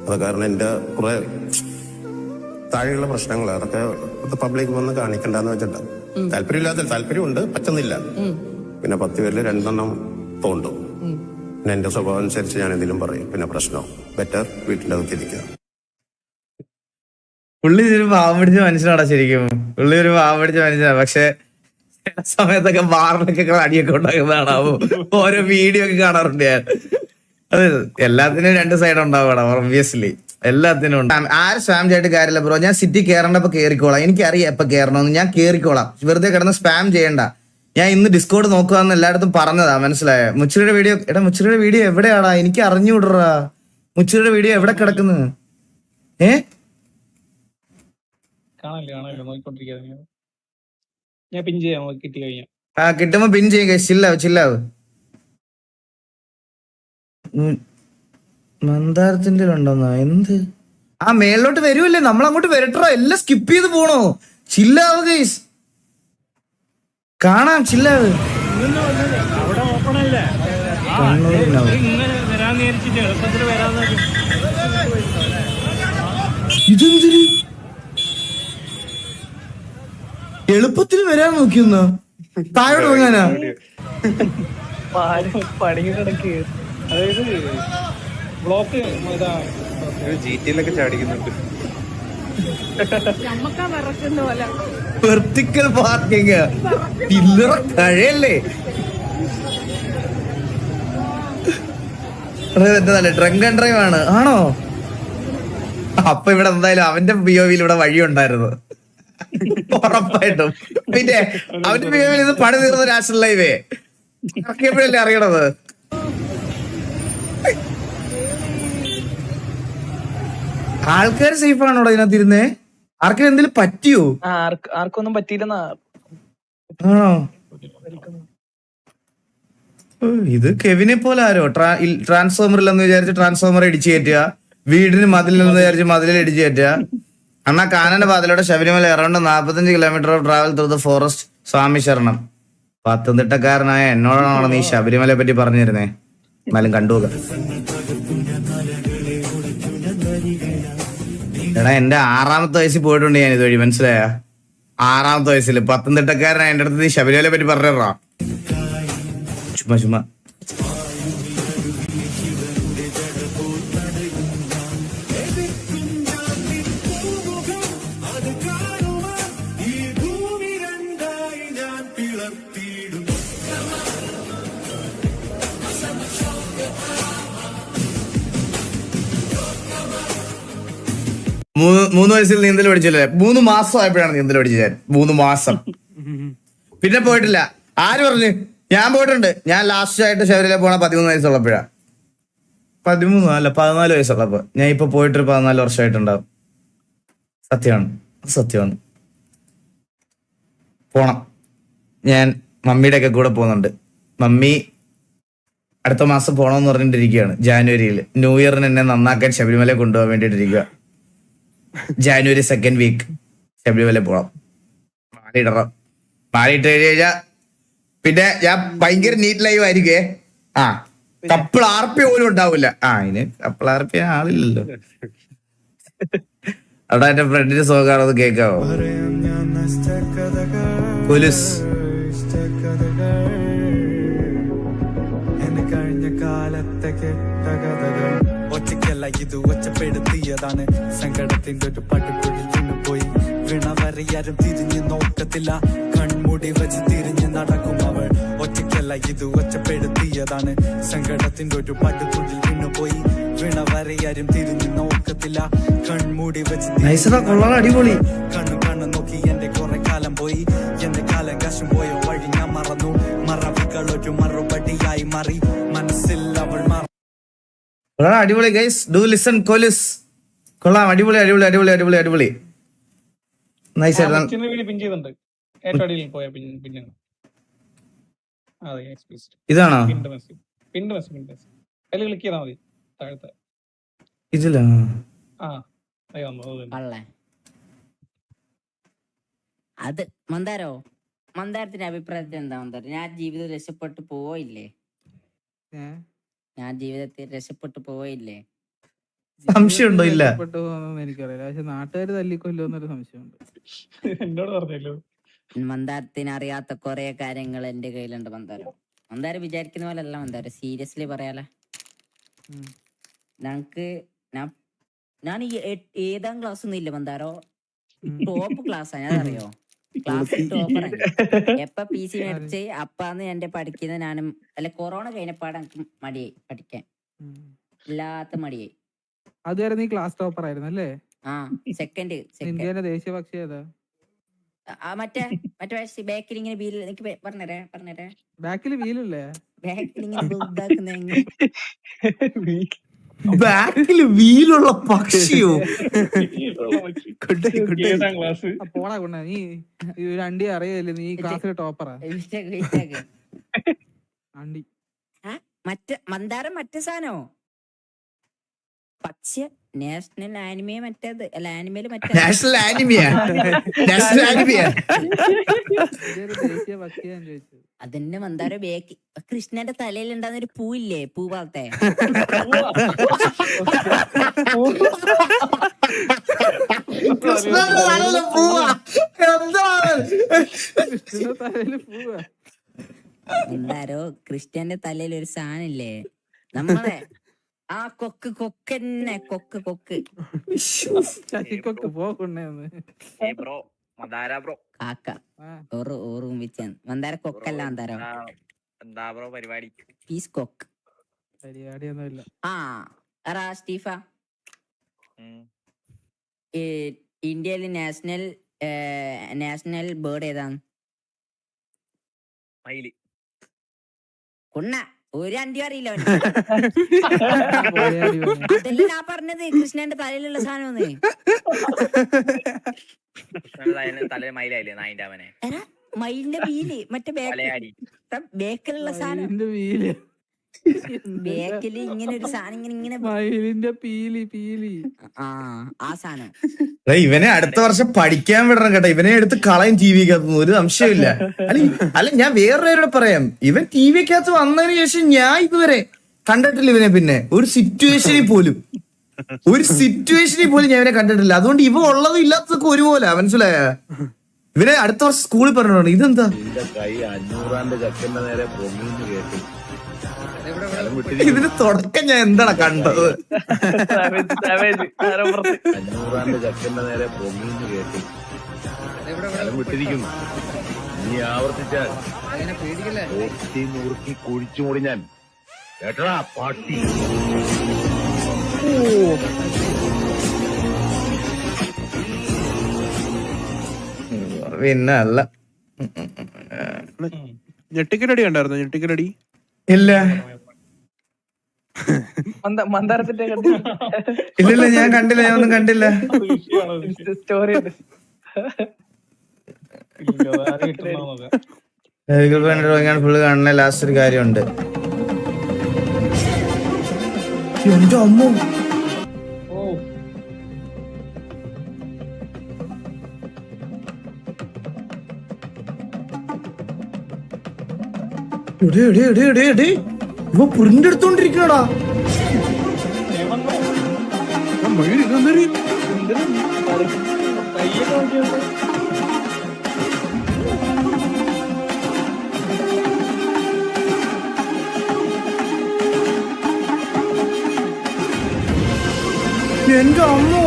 അത് കാരണം എൻ്റെ കുറെ താഴെയുള്ള പ്രശ്നങ്ങൾ അതൊക്കെ പബ്ലിക് വന്ന് കാണിക്കണ്ടെന്ന് വെച്ചിട്ട് താല്പര്യമുണ്ട്, പറ്റുന്നില്ല. പിന്നെ 10 പേരിൽ 2 തോണ്ടും. പിന്നെ എന്റെ സ്വഭാവം അനുസരിച്ച് ഞാൻ എന്തെങ്കിലും പറയും, പിന്നെ പ്രശ്നവും. ബെറ്റർ വീട്ടിൻ്റെ അകത്തിരിക്കുക. പുള്ളി ഒരു പാവം പിടിച്ച മനുഷ്യനാടാ ശരിക്കും. പുള്ളി ഒരു പാവം പിടിച്ച മനുഷ്യനാണ്. പക്ഷെ ചില സമയത്തൊക്കെ ബാറിലൊക്കെ അടിയൊക്കെ ഉണ്ടാകുന്നതാണാവോ. ഓരോ വീഡിയോ ഒക്കെ കാണാറുണ്ട് ഞാൻ. അത് എല്ലാത്തിനും 2 സൈഡ് ഉണ്ടാവണം, ഒബ്വിയസ്ലി. എല്ലാത്തിനും ഉണ്ട്. ആരും സ്പാം ചെയ്തിട്ട് കാര്യമില്ല ബ്രോ. ഞാൻ സിറ്റി കയറേണ്ടപ്പോ കയറിക്കോളാം. എനിക്കറിയാം എപ്പൊ കയറണമെന്ന്. ഞാൻ കയറിക്കോളാം. വെറുതെ കിടന്ന് സ്പാം ചെയ്യണ്ട. ഞാൻ ഇന്ന് ഡിസ്കോഡ് നോക്കുകയെന്ന് എല്ലായിടത്തും പറഞ്ഞതാ, മനസ്സിലായ? മുച്ചിയുടെ വീഡിയോ, മുച്ചിയുടെ വീഡിയോ എവിടെയാടാ? എനിക്ക് അറിഞ്ഞുവിടറാ. മുച്ചിയുടെ വീഡിയോ എവിടെ കിടക്കുന്നു? കാണില്ല നോക്കിക്കൊണ്ടിരിക്കുക. ഞാൻ പിൻ ചെയ്യാം കിട്ടി കഴിഞ്ഞാൽ. കിട്ടുമ്പോ പിൻ ചെയ്യുക. ചില്ലാവ്. മന്ദാരത്തിന്റെ ഉണ്ടോന്നാ? എന്ത്? ആ മേളിലോട്ട് വരുമല്ലേ? നമ്മൾ അങ്ങോട്ട് വരട്ടോ. എല്ലാം സ്കിപ്പ് ചെയ്ത് പോണോ? ചില്ലാവ് ഗൈസ്, കാണാം. ചില്ലാവ്. ഇതെന്തിന് എളുപ്പത്തിൽ വരാൻ നോക്കിയൊന്നോ? താഴോട്ട് പോകാനാ? അതായത് ബ്ലോക്ക് ജിടിയിലൊക്കെ ചാടിക്കുന്നുണ്ട്. വെർട്ടിക്കൽ പാർക്കിങ് പില്ലറ കഴിയല്ലേ? ഡ്രങ്ക് ആൻഡ് ഡ്രൈവ് ആണ്. ആണോ? അപ്പൊ ഇവിടെ എന്തായാലും അവന്റെ ബിഒവിയിൽ ഇവിടെ വഴിയുണ്ടായിരുന്നു ഉറപ്പായിട്ടും. പിന്നെ അവന്റെ ബിഒവിയിൽ ഇത് പണി തീർന്ന നാഷണൽ ഹൈവേ ഇറക്കിയപ്പോഴല്ലേ അറിയണത്. ആൾക്കാർ സേഫ് ആണോടാ ഇതിനകത്ത് ഇരുന്നേ? ആർക്കും എന്തെങ്കിലും പറ്റിയോ? ആർക്കൊന്നും പറ്റിയില്ലെന്നാ. ആണോ? ഇത് കെവിനെ പോലെ ആരോ ട്രാൻസ്ഫോമറില്ലെന്ന് വിചാരിച്ച് ട്രാൻസ്ഫോമർ ഇടിച്ചു കയറ്റുക, വീടിന് മതിലെന്ന് വിചാരിച്ച് മതിലിൽ ഇടിച്ചു കയറ്റുക. അണ്ണാ കാനന്റെ പാതയിലൂടെ Sabarimala around 45 kilometre of travel through the forest. സ്വാമി ശരണം. പത്തനംതിട്ടക്കാരനായ എന്നോടാണോ നീ ശബരിമലയെ പറ്റി പറഞ്ഞു തരുന്നേ? എന്നാലും കണ്ടുപോക. എടാ, എന്റെ 6ാമത്തെ വയസ്സിൽ പോയിട്ടുണ്ട് ഞാൻ ഇതുവഴി, മനസ്സിലായ? 6ാമത്തെ വയസ്സിൽ പത്തനംതിട്ടക്കാരനായ എന്റെ അടുത്ത് നീ ശബരിമലയെ പറ്റി പറഞ്ഞാ? ചുമ്മാ മൂന്ന് വയസ്സിൽ നീന്തൽ പഠിച്ചില്ലേ? 3 മാസം ആയപ്പോഴാണ് നീന്തൽ പഠിച്ചത് ഞാൻ. 3 മാസം. പിന്നെ പോയിട്ടില്ല. ആര് പറഞ്ഞു? ഞാൻ പോയിട്ടുണ്ട്. ഞാൻ ലാസ്റ്റ് ആയിട്ട് ശബരിമല പോണ 13 വയസ്സുള്ളപ്പോഴാ. 13 അല്ല 14 വയസ്സുള്ളപ്പോ. ഞാൻ ഇപ്പൊ പോയിട്ടൊരു 14 വർഷമായിട്ടുണ്ടാവും. സത്യമാണ്. പോണം. ഞാൻ മമ്മിയുടെ ഒക്കെ കൂടെ പോകുന്നുണ്ട്. മമ്മി അടുത്ത മാസം പോണമെന്ന് പറഞ്ഞിട്ടിരിക്കുകയാണ്. ജാനുവരിയിൽ ന്യൂ ഇയറിന് എന്നെ നന്നാക്കാൻ ശബരിമല കൊണ്ടുപോകാൻ വേണ്ടിയിട്ടിരിക്കുക. ജാനുവരി 2nd വീക്ക് ശബരിമല പോണം. മാലിട്ട് കഴിഞ്ഞാ പിന്നെ ഞാൻ ഭയങ്കര നീറ്റ് ലൈവ് ആയിരിക്കേ. കപ്പിൾ ആർപ്പി പോലും ഉണ്ടാവില്ല. അതിന് കപ്പിൾ ആർപ്പി ആളില്ലല്ലോ. അവിടെ എന്റെ ഫ്രണ്ടിന്റെ സോങ്ങാണോ അത് കേൾക്കാവോ? പോലീസ് കഴിഞ്ഞ കാലത്തെ കെട്ടകഥകൾ ഒറ്റയ്ക്കല്ല ഇത് ഒച്ചപ്പെടുത്തിയതാണ്. സങ്കടത്തിന്റെ ഒരു പട്ടുകുഴി വീണുപോയി. വീണവരെയാരും തിരിഞ്ഞു നോക്കത്തില്ല, കൺമുടി വെച്ച് തിരിഞ്ഞു നടക്കും അവൾ. ഒറ്റയ്ക്കല്ല ഇത് ഒറ്റപ്പെടുത്തിയതാണ്, സങ്കടത്തിന്റെ ഒരു പടുകുഴിൽ വീണുപോയി. വീണവരെയാരും തിരിഞ്ഞു നോക്കത്തില്ല, കൺമുടി വെച്ച് അടിപൊളി. കണ്ണു കണ്ണു നോക്കി എന്റെ കുറെ കാലം പോയി. എന്റെ കാലം കശം പോയ വഴി ഞാൻ മറന്നു. മറവികൾ ഒരു മറുപടിയായി മാറി, മനസ്സിൽ അവൾ അടിപൊളി ഗൈസ്, ഡു ലിസൺ കൊലുസ്. കൊള്ളാം, അടിപൊളി അടിപൊളി അടിപൊളി അടിപൊളി അടിപൊളി. നൈസ് ഇതാണോ? ക്ലിക്ക് ചെയ്താൽ മതി താഴത്തെ ഇതിലാ. അത് മന്ദാരത്തിന്റെ അഭിപ്രായത്തിൽ എന്താ മന്ദാരം? ഞാൻ ജീവിതം രക്ഷപ്പെട്ടു പോയില്ലേ? ഞാൻ ജീവിതത്തിൽ രക്ഷപ്പെട്ടു പോയില്ലേ? സംശയമുണ്ടോ? ഇല്ല, എനിക്കറിയില്ല, പക്ഷെ നാട്ടുകാർ തല്ലിക്കൊല്ലോ എന്നൊരു സംശയമുണ്ട്. എന്നോട് പറഞ്ഞല്ലോ. മന്ദാരത്തിന് അറിയാത്ത കുറെ കാര്യങ്ങൾ എന്റെ കയ്യിലുണ്ട് മന്ദാരം. മന്ദാരം വിചാരിക്കുന്ന പോലെ അല്ല മന്ദാരം, സീരിയസ്ലി പറയാല. ഞാൻ ഈ 7ാം ക്ലാസ് ഒന്നും ഇല്ല മന്ദാരോ, ടോപ്പ് ക്ലാസ് ആണ്, അതറിയോ? ക്ലാസ് ടോപ്പറാണ്. എപ്പ PC മേടിച്ച് അപ്പാന്ന് എന്റെ പഠിക്കുന്ന ഞാനും അല്ല. കൊറോണ കഴിഞ്ഞപ്പാട് എനിക്ക് മടിയായി പഠിക്കാൻ, ഇല്ലാത്ത മടിയായി. അതുവരെ നീ ക്ലാസ് ടോപ്പർ ആയിരുന്നു അല്ലേ? സെക്കൻഡ് ഇന്ത്യയുടെ ദേശീയ പക്ഷി ഏതാ? മറ്റേ ബാക്കിൽ ഇങ്ങനെ വീല് പറഞ്ഞേ ബാക്കിൽ വീലല്ലേ? ബാക്കിൽ ഇങ്ങനെ ബാക്കില് വീലുള്ള പക്ഷിയോ? പോടാ കൊണ്ട, നീ അണ്ടി അറിയല്ലേ? നീ ക്ലാസ്സിലെ ടോപ്പറാ. അണ്ടി മന്ദാരം മറ്റേ സാധനോ? പക്ഷെ നാഷണൽ ആനിമേ മറ്റേത് അല്ല, ആനിമേല് മറ്റേ നാഷണൽ ആനിമിയാ? നാഷണൽ ആനിമിയാ? ദേശീയ പക്ഷിയാന്ന് ചോദിച്ചത്. അതിന്റെ മന്ദാര ബേക്ക് കൃഷ്ണന്റെ തലയിൽ ഉണ്ടാകുന്ന ഒരു പൂവില്ലേ, പൂ പോലത്തെ. മന്ദാരോ ക്രിസ്ത്യന്റെ തലയിൽ ഒരു സാധനില്ലേ നമ്മളെ ആ കൊക്കന്നെ കൊക്ക് ശശിക്കൊക്കെ പോകണ്ടേന്ന് കാക്ക ഓറും വെച്ചാൻ മന്ദാര കൊക്കല്ല മന്ദാരോ. എന്താ ബ്രോ പരിപാടി? പീസ് കൊക്ക് പരിപാടിയൊന്നുമില്ല. സ്റ്റീഫ, ഇന്ത്യയിലെ നാഷണൽ ബേർഡ് ഏതാണ്? മയില്. കുണ്ണ ഒരു അണ്ടി അറിയില്ല. അതല്ല ഞാൻ പറഞ്ഞത്, കൃഷ്ണന്റെ തലയിലുള്ള സാധനം. തലയിൽ മയിലായില്ലേ നായിന്റെ അവനെ? മയിലിന്റെ പീല് മറ്റേ ബേക്കിലുള്ള സാധനം. ബേക്കില് ഇങ്ങനെ ഒരു സാധനം ഇങ്ങനെ മയിലിന്റെ പീലി. ആ സാധനം. ഇവനെ അടുത്ത വർഷം പഠിക്കാൻ വിടണം കേട്ടോ. ഇവനെ എടുത്ത് കളയും TV-ക്കകത്ത്, ഒരു സംശയമില്ല. അല്ല ഞാൻ വേറൊരു പറയാം, ഇവൻ TV-ക്കകത്ത് വന്നതിന് ശേഷം ഞാൻ ഇതുവരെ കണ്ടിട്ടില്ല ഇവനെ. പിന്നെ ഒരു സിറ്റുവേഷനിൽ പോലും ഞാൻ ഇവനെ കണ്ടിട്ടില്ല. അതുകൊണ്ട് ഇവ ഉള്ളതും ഇല്ലാത്തതൊക്കെ ഒരുപോലെ, മനസ്സിലായ? ഇവനെ അടുത്ത വർഷം സ്കൂളിൽ പറഞ്ഞോണ്ട് ഇതെന്താ ഇതിന് തുടക്കം ഞാൻ എന്താണ് കണ്ടത്? നീ ആവർത്തിച്ചാൽ കുഴിച്ചു മൂടി ഞാൻ കേട്ടടാ പാട്ടി. പിന്നെ അല്ല ഞെട്ടിക്കലടി കണ്ടായിരുന്നു? ഞെട്ടിക്കലടി ഇല്ല മന്ദാരത്തിന്റെ ഇല്ല ഞാൻ കണ്ടില്ല, ഞാൻ ഒന്നും കണ്ടില്ല. സ്റ്റോറി ഫുള്ള് കാണുന്ന ലാസ്റ്റ് ഒരു കാര്യമുണ്ട്. എന്റെ അമ്മ, ഇവ പ്രിന്റ് എടുത്തോണ്ടിരിക്കണടാ. എന്റെ അമ്മോ,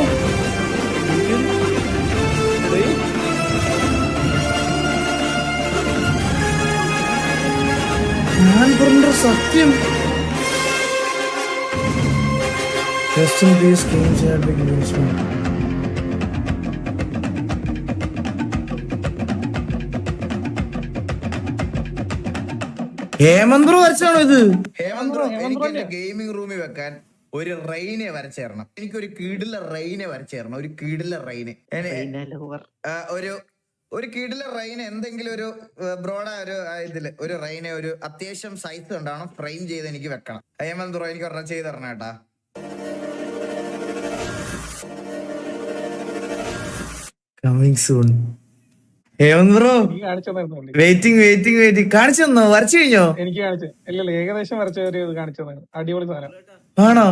ഞാൻ പറഞ്ഞ സത്യം. Rest in peace, King Chadwick Boseman. Hemanth bro വരച്ചാണോ ഇത്? ഹേമന്ത് ബ്രോ, എനിക്ക് എന്റെ ഗെയിമിംഗ് റൂമിൽ വെക്കാൻ ഒരു റെയിനെ വരച്ചേരണം. എനിക്കൊരു കീടിലെ റെയിനെ വരച്ചേരണം. ഒരു കീടിലെ റെയിന് ഒരു കീടിലെ റെയിന് എന്തെങ്കിലും ഒരു ബ്രോഡ ഒരു ഇതില് ഒരു റെയിനെ ഒരു അത്യാവശ്യം സൈസ് കൊണ്ടാണ് ഫ്രെയിം ചെയ്ത് എനിക്ക് വെക്കണം. ഹേമന്ത് ബ്രോ എനിക്ക് ഒരെണ്ണം ചെയ്ത് തരണം കേട്ടാ. Coming soon. Hemant bro waiting കാണിച്ചു തന്നോ? വരച്ചു കഴിഞ്ഞോ? എനിക്ക് കാണിച്ചു. ഇല്ല ഏകദേശം വരച്ച ഒരു ഇത് കാണിച്ചു തന്നെ. അടിപൊളി സാധനം. ആണോ?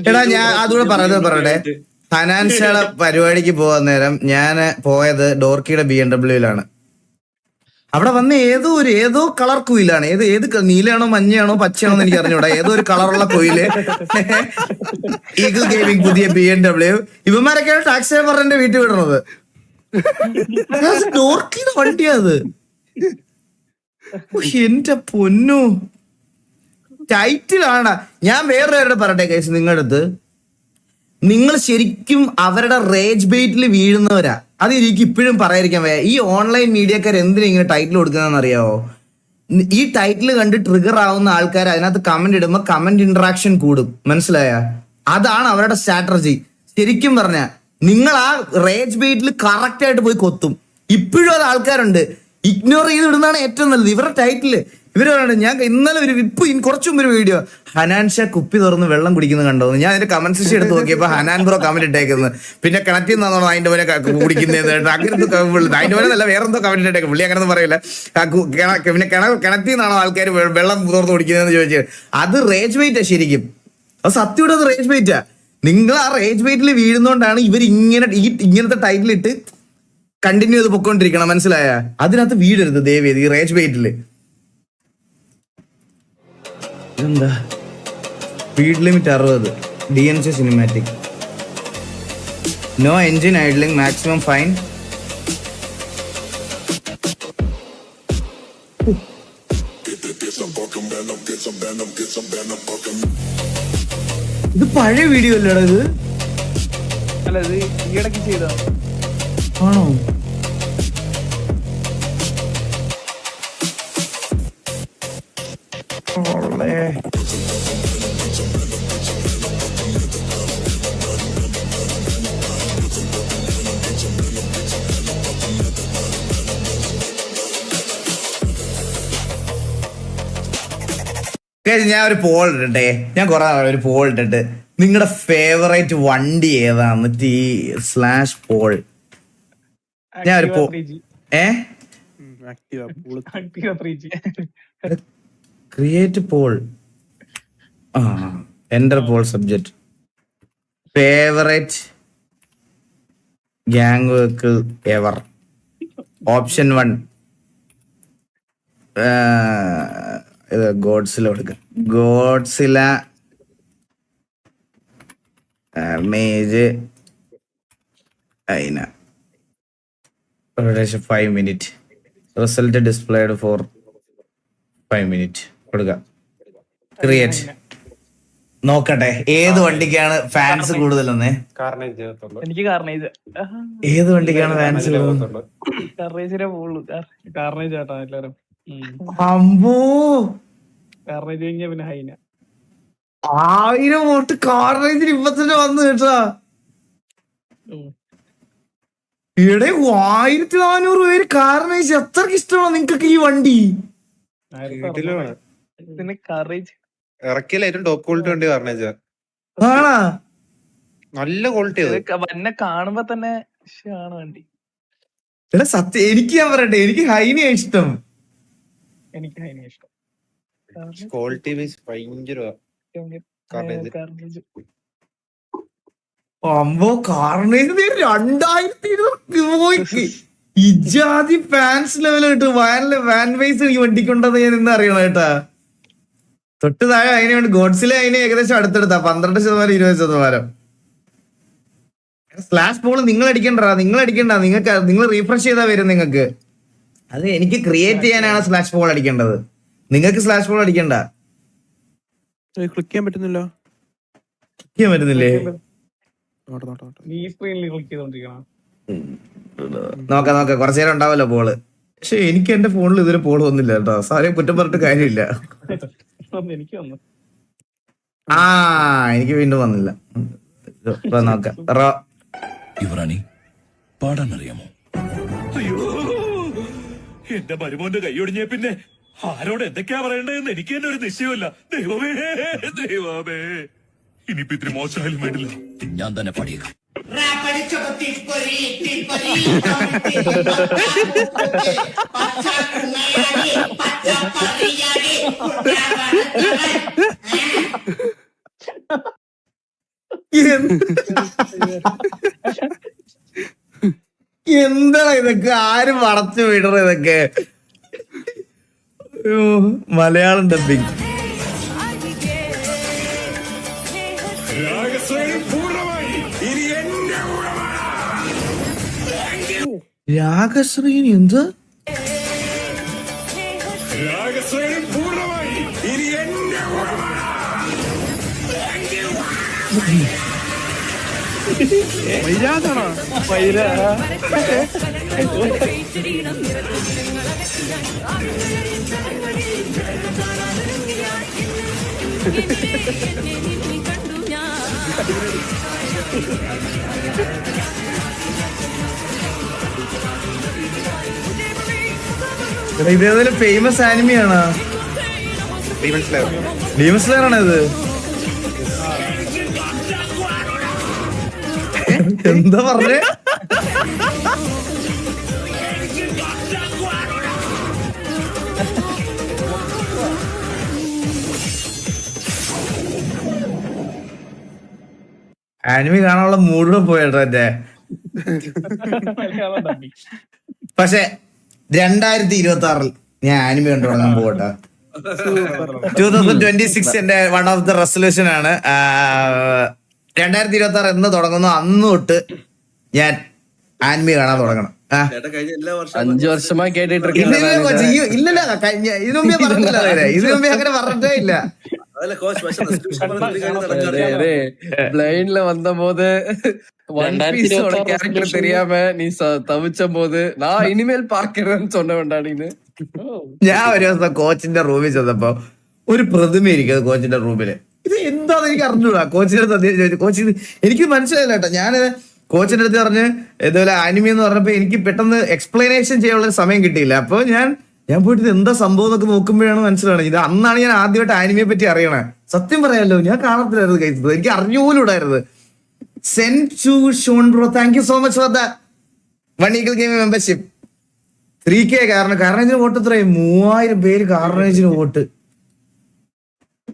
എടാ ഞാൻ അതുകൂടെ പറയട്ടെ. ഫൈനാൻഷ്യൽ പരിപാടിക്ക് പോകാൻ നേരം ഞാൻ പോയത് ഡോർക്കിയുടെ BMW-ലാണ്. അവിടെ വന്ന് ഏതോ കളർ കുയിലാണ്. ഏത് നീലയാണോ മഞ്ഞയാണോ പച്ചയാണോ എന്ന് എനിക്ക് അറിഞ്ഞൂടാ. ഏതോ ഒരു കളറുള്ള കുയില്. ഈഗിൾ ഗെയിമിംഗ് പുതിയ BMW. ഇവന്മാരൊക്കെയാണ് ടാക്സി പറഞ്ഞ വീട്ടിൽ വിടണത്. ഡോർക്കിയുടെ വണ്ടിയാത്. എന്റെ പൊന്നു ടൈറ്റിലാണ്. ഞാൻ വേറെ പറയട്ടെ കേസ്, നിങ്ങളുടെ അടുത്ത് നിങ്ങൾ ശരിക്കും അവരുടെ റേജ് ബെയ്റ്റിൽ വീഴുന്നവരാ. അത് എനിക്ക് ഇപ്പോഴും പറയാതിരിക്കാൻ വയ്യ. ഈ ഓൺലൈൻ മീഡിയക്കാർ എന്തിനാ ഇങ്ങനെ ടൈറ്റിൽ കൊടുക്കുന്നതെന്ന് അറിയാവോ? ഈ ടൈറ്റിൽ കണ്ട് ട്രിഗർ ആവുന്ന ആൾക്കാർ അതിനകത്ത് കമന്റ് ഇടുമ്പോൾ കമന്റ് ഇന്ററാക്ഷൻ കൂടും. മനസ്സിലായ? അതാണ് അവരുടെ സ്ട്രാറ്റജി. ശരിക്കും പറഞ്ഞ നിങ്ങൾ ആ റേജ് ബെയ്റ്റിൽ കറക്റ്റ് ആയിട്ട് പോയി കൊത്തും. ഇപ്പോഴും അത് ആൾക്കാരുണ്ട്. ഇഗ്നോർ ചെയ്ത് വിടുന്നതാണ് ഏറ്റവും നല്ലത്. ഇവരുടെ ടൈറ്റില് ഇവര് പറയുന്നത്, ഞാൻ ഇന്നലെ കുറച്ചു മുമ്പ് ഒരു വീഡിയോ ഹനാൻഷ കുപ്പി തുറന്ന് വെള്ളം കുടിക്കുന്നത് കണ്ടോ. ഞാൻ അതിന്റെ കമന്റ് സെക്ഷൻ എടുത്ത് നോക്കിയപ്പോ ഹനാൻ ബ്രോ കമന്റ് ഇട്ടേക്കുന്നത്. പിന്നെ കിണറ്റിൽ നിന്നാണോ അതിന്റെ പോലെ കുടിക്കുന്നത്, അങ്ങനത്തെ അതിന്റെ പോലെ നല്ല വേറെന്തോ കമന്റ് ഇട്ടേക്കും. പുള്ളി അങ്ങനൊന്നും പറയില്ല. പിന്നെ കിണറ്റിൽ നിന്നാണോ ആൾക്കാർ വെള്ളം തുറന്ന് കുടിക്കുന്നതെന്ന് ചോദിച്ചു. അത് റേജ് വെയിറ്റാ ശരിക്കും. അത് സത്യം, അത് റേജ് വെയിറ്റാ. നിങ്ങൾ ആ റേജ് വെയിറ്റിൽ വീഴുന്നോണ്ടാണ് ഇവർ ഇങ്ങനത്തെ ടൈറ്റിലിട്ട് കണ്ടിന്യൂ ചെയ്ത് പൊക്കോണ്ടിരിക്കണം. മനസ്സിലായ? അതിനകത്ത് വീഴരുത് ദയവേത് ഈ റേജ് വെയിറ്റില്. എന്താ speed limit 60, DNC cinematic, no engine idling, maximum fine. ഇത് പഴയ വീഡിയോ അല്ലേടാ ഇത്? അല്ല ഇത് ഈയിടയ്ക്ക് ചെയ്ത ആണോ? ഞാൻ ഒരു പോൾ ഇട്ടെ. ഞാൻ കുറെ ഒരു പോൾ ഇട്ടിട്ട് നിങ്ങളുടെ ഫേവറേറ്റ് വണ്ടി ഏതാന്ന് സ്ലാഷ് പോൾ. ഞാൻ ഒരു create poll. Enter poll subject favourite gang vehicle ever. Option 1 ഇത് ഗോഡ്സില കൊടുക്കുക. ഗോഡ്സില കാർണേജ് അതിന 5 minutes. Result displayed for 5 minutes കൊടുക്കുക. ക്രിയേറ്റ്. നോക്കട്ടെ ഏത് വണ്ടിക്കാണ് ഫാൻസ് കൂടുതലെന്നേ. എനിക്ക് കാർണേജ്. ഏത് വണ്ടിക്കാണ് ഫാൻസ് കൂടുതൽ? കാർണേജിനെ പോകുള്ളൂ. കാർണേജ് ആട്ടാ എല്ലാരും. അമ്പോ കാർണേജ് കഴിഞ്ഞാ പിന്നെ ഹൈന. 1000 വോട്ട് കാർണേജിന് ഇപ്പൊ തന്നെ വന്നു കേട്ടാ. ഇവിടെ 1400 പേര് കാർണേജ്. എത്രക്ക് ഇഷ്ടമാണോ നിങ്ങക്ക് ഈ വണ്ടി? ഇറക്കിയല്ല ഏറ്റവും ടോപ്പ് ക്വാളിറ്റി വണ്ടി കാർണേജ്. ആണാ? നല്ല ക്വാളിറ്റി. എന്നെ കാണുമ്പോ തന്നെ വണ്ടി. എടാ സത്യം എനിക്ക് ഞാൻ പറയട്ടെ, എനിക്ക് ഹൈനയാ ഇഷ്ടം. എനിക്ക് ഹൈന ഇഷ്ടം. ക്വാളിറ്റി വൈസ് ഭയങ്കര കാർണേജ്. അമ്പോ കാർണേജ് 2200 ഇജാതി ഫാൻസ് ലെവൽ കിട്ടും. വാൻ വൈസ് എനിക്ക് വണ്ടിക്കുണ്ടെന്ന് ഞാൻ ഇന്ന് അറിയണം കേട്ടാ. തൊട്ട് താഴെ അതിന് വേണ്ടി ഗോഡ്സിലെ അതിന് ഏകദേശം അടുത്തെടുത്താ 12% 20%. സ്ലാഷ് ബോൾ നിങ്ങൾ അടിക്കണ്ട, നിങ്ങൾ റീഫ്രഷ് ചെയ്താ വരും നിങ്ങൾക്ക്. അത് എനിക്ക് ക്രിയേറ്റ് ചെയ്യാനാണ് സ്ലാഷ് ബോൾ അടിക്കേണ്ടത്, നിങ്ങൾക്ക് സ്ലാഷ് ബോൾ അടിക്കണ്ട. ക്ലിക്ക് ചെയ്യാൻ പറ്റുന്നില്ല. പറ്റുന്നില്ലേ? ഈ സ്ക്രീനിൽ ക്ലിക്ക് ചെയ്തോണ്ടിരിക്കണം. നോക്കാം കുറച്ചു നേരം ഉണ്ടാവല്ലോ ബോള്. പക്ഷെ എനിക്ക് എന്റെ ഫോണിൽ ഇതുവരെ ബോൾ വന്നില്ല കേട്ടോ. സാറേ കുറ്റം പറഞ്ഞിട്ട് കാര്യമില്ല. എനിക്ക് വന്നു. എനിക്ക് വീണ്ടും വന്നില്ല. നോക്കാം. യുവറാണി പാടാൻ അറിയാമോ? അയ്യോ, എന്റെ മരുമോന്റെ കൈയൊടിഞ്ഞ പിന്നെ ആരോട് എന്തൊക്കെയാ പറയണ്ടെന്ന് എനിക്ക് തന്നെ ഒരു നിശ്ചയമില്ല. ദൈവമേ ഇനിയിപ്പോ ഇത്തിരി മോശമായാലും വേണ്ടില്ല. ഞാൻ തന്നെ പാടിയേക്കാം. എന്താണ് ഇതൊക്കെ? ആരും വളച്ചു വിടറ ഇതൊക്കെ? മലയാളം ഡബിങ്. രാഗശ്രീനി എന്ത്? ഇതേപോലെ ഫേമസ് ആനിമിയാണ്. ഡീമൺ സ്ലെയർ ആണ് ഇത്. എന്താ പറഞ്ഞേ? ആനിമി കാണാനുള്ള മൂഡിൽ പോയിട്ടോ എന്റെ. പക്ഷെ 2026 ഞാൻ ആനിമി കണ്ടു തുടങ്ങാൻ പോകട്ടെ. 2026 എന്റെ വൺ ഓഫ് ദ റെസൊല്യൂഷൻ ആണ്. 2026 എന്ന് തുടങ്ങുന്നു അന്ന് തൊട്ട് ഞാൻ ആനിമി കാണാൻ തുടങ്ങണം. 5 വർഷമായി കേട്ടിട്ട് ഇല്ലല്ല, ഇതിനു മുമ്പേ പറഞ്ഞില്ല. ഇതിനു മുമ്പേ അങ്ങനെ പറഞ്ഞിട്ടേ ഇല്ല. ബ്ലൈൻഡ്ல வந்த போது ஒன் பீஸோட கேரக்டர் தெரியாம நீ தவிச்ச போது நான் இனிமேல் பார்க்கிறேன்னு சொன்ன வேண்டாம் நீ. ഞാൻ ഒരു ദിവസം കോച്ചിന്റെ റൂമിൽ ചെന്നപ്പോ ഒരു പ്രതിമ ഇരിക്കുന്നത് കോച്ചിന്റെ റൂമില്. ഇത് എന്താന്ന് എനിക്ക് അറിഞ്ഞൂടാ. കോച്ചിന്റെ ചോദിച്ചു. കോച്ച് എനിക്ക് മനസ്സിലായില്ല കേട്ടോ. ഞാൻ കോച്ചിന്റെ അടുത്ത് പറഞ്ഞ് ഇതുപോലെ ആനിമി എന്ന് പറഞ്ഞപ്പോ എനിക്ക് പെട്ടെന്ന് എക്സ്പ്ലനേഷൻ ചെയ്യാനുള്ള സമയം കിട്ടിയില്ല. അപ്പൊ ഞാൻ പോയിട്ട് എന്താ സംഭവം എന്നൊക്കെ നോക്കുമ്പോഴാണ് മനസ്സിലാണ് ഇത്. അന്നാണ് ഞാൻ ആദ്യമായിട്ട് ആനിമിയെ പറ്റി അറിയണേ. സത്യം പറയാലോ, ഞാൻ കാണത്തില്ലായിരുന്നു കഴിച്ചത്, എനിക്ക് അറിഞ്ഞുപോലുണ്ടായിരുന്നു. Send to Shone bro, thank you so much for the 1 Eagle Gaming membership. 3K കാർണേജിന് വോട്ട് എത്രയായി? 3000 പേര് കാർണേജിന് വോട്ട്.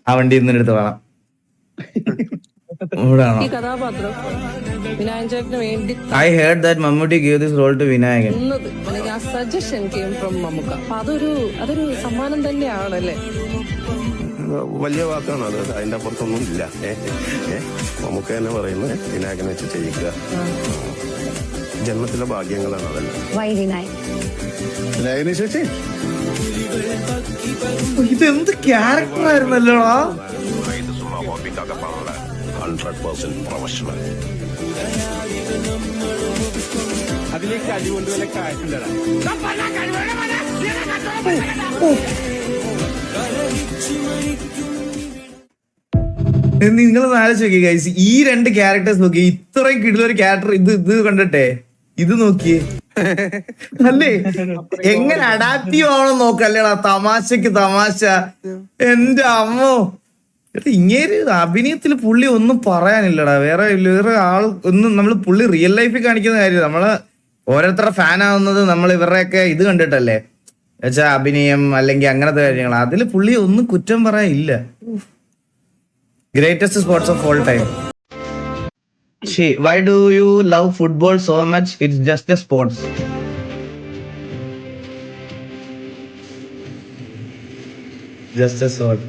ആ വണ്ടി ഇന്ന് എടുത്ത് വേണം. ഈ കഥാപാത്രം വിനായകൻ ചേട്ടന് വേണ്ടി I heard that Mammootty gave this role to Vinayakan. ആ സജഷൻ came from മമ്മൂക്ക. അപ്പൊ അതൊരു സമ്മാനം തന്നെയാണല്ലേ? വലിയ വാക്കാണ് അത്. അതിന്റെ അപ്പുറത്തൊന്നും ഇല്ല. നമുക്ക് തന്നെ പറയുന്നത് വിനായകനെ വെച്ച് ചെയ്യിക്കുക. ജന്മത്തിലെ ഭാഗ്യങ്ങളാണ് അതെല്ലാം. ഇതെന്ത് ക്യാരക്ടർ ആയിരുന്നല്ലോടാ. 100% പ്രൊഫഷണൽ. അതിലേക്ക് അടികൊണ്ട് വല്ല കാറ്റില്ലടാ. നിങ്ങളൊന്ന് ആലോചിച്ച് നോക്കിയേ ഗൈസ്, ഈ 2 ക്യാരക്ടേഴ്സ് നോക്കി. ഇത്രയും കിടിലൊരു ക്യാരക്ടർ ഇത് കണ്ടിട്ടെ. ഇത് നോക്കിയേ അല്ലേ, എങ്ങനെ അഡാപ്റ്റീവ് ആവണം നോക്കല്ലേടാ. തമാശക്ക് തമാശ. എന്റെ അമ്മോ, ഇങ്ങേര് അഭിനയത്തിൽ പുള്ളി ഒന്നും പറയാനില്ലടാ. വേറെ ആൾ ഒന്നും. നമ്മള് പുള്ളി റിയൽ ലൈഫിൽ കാണിക്കുന്ന കാര്യം, നമ്മള് ഓരോരുത്തരുടെ ഫാൻ ആവുന്നത് നമ്മൾ ഇവരുടെയൊക്കെ ഇത് കണ്ടിട്ടല്ലേ, എന്നുവെച്ചാ അഭിനയം അല്ലെങ്കിൽ അങ്ങനത്തെ കാര്യങ്ങൾ. അതിൽ പുള്ളി ഒന്നും കുറ്റം പറയാനില്ല. Greatest sports of all time. Why do you love football so much? It's just a sports. Just a sport.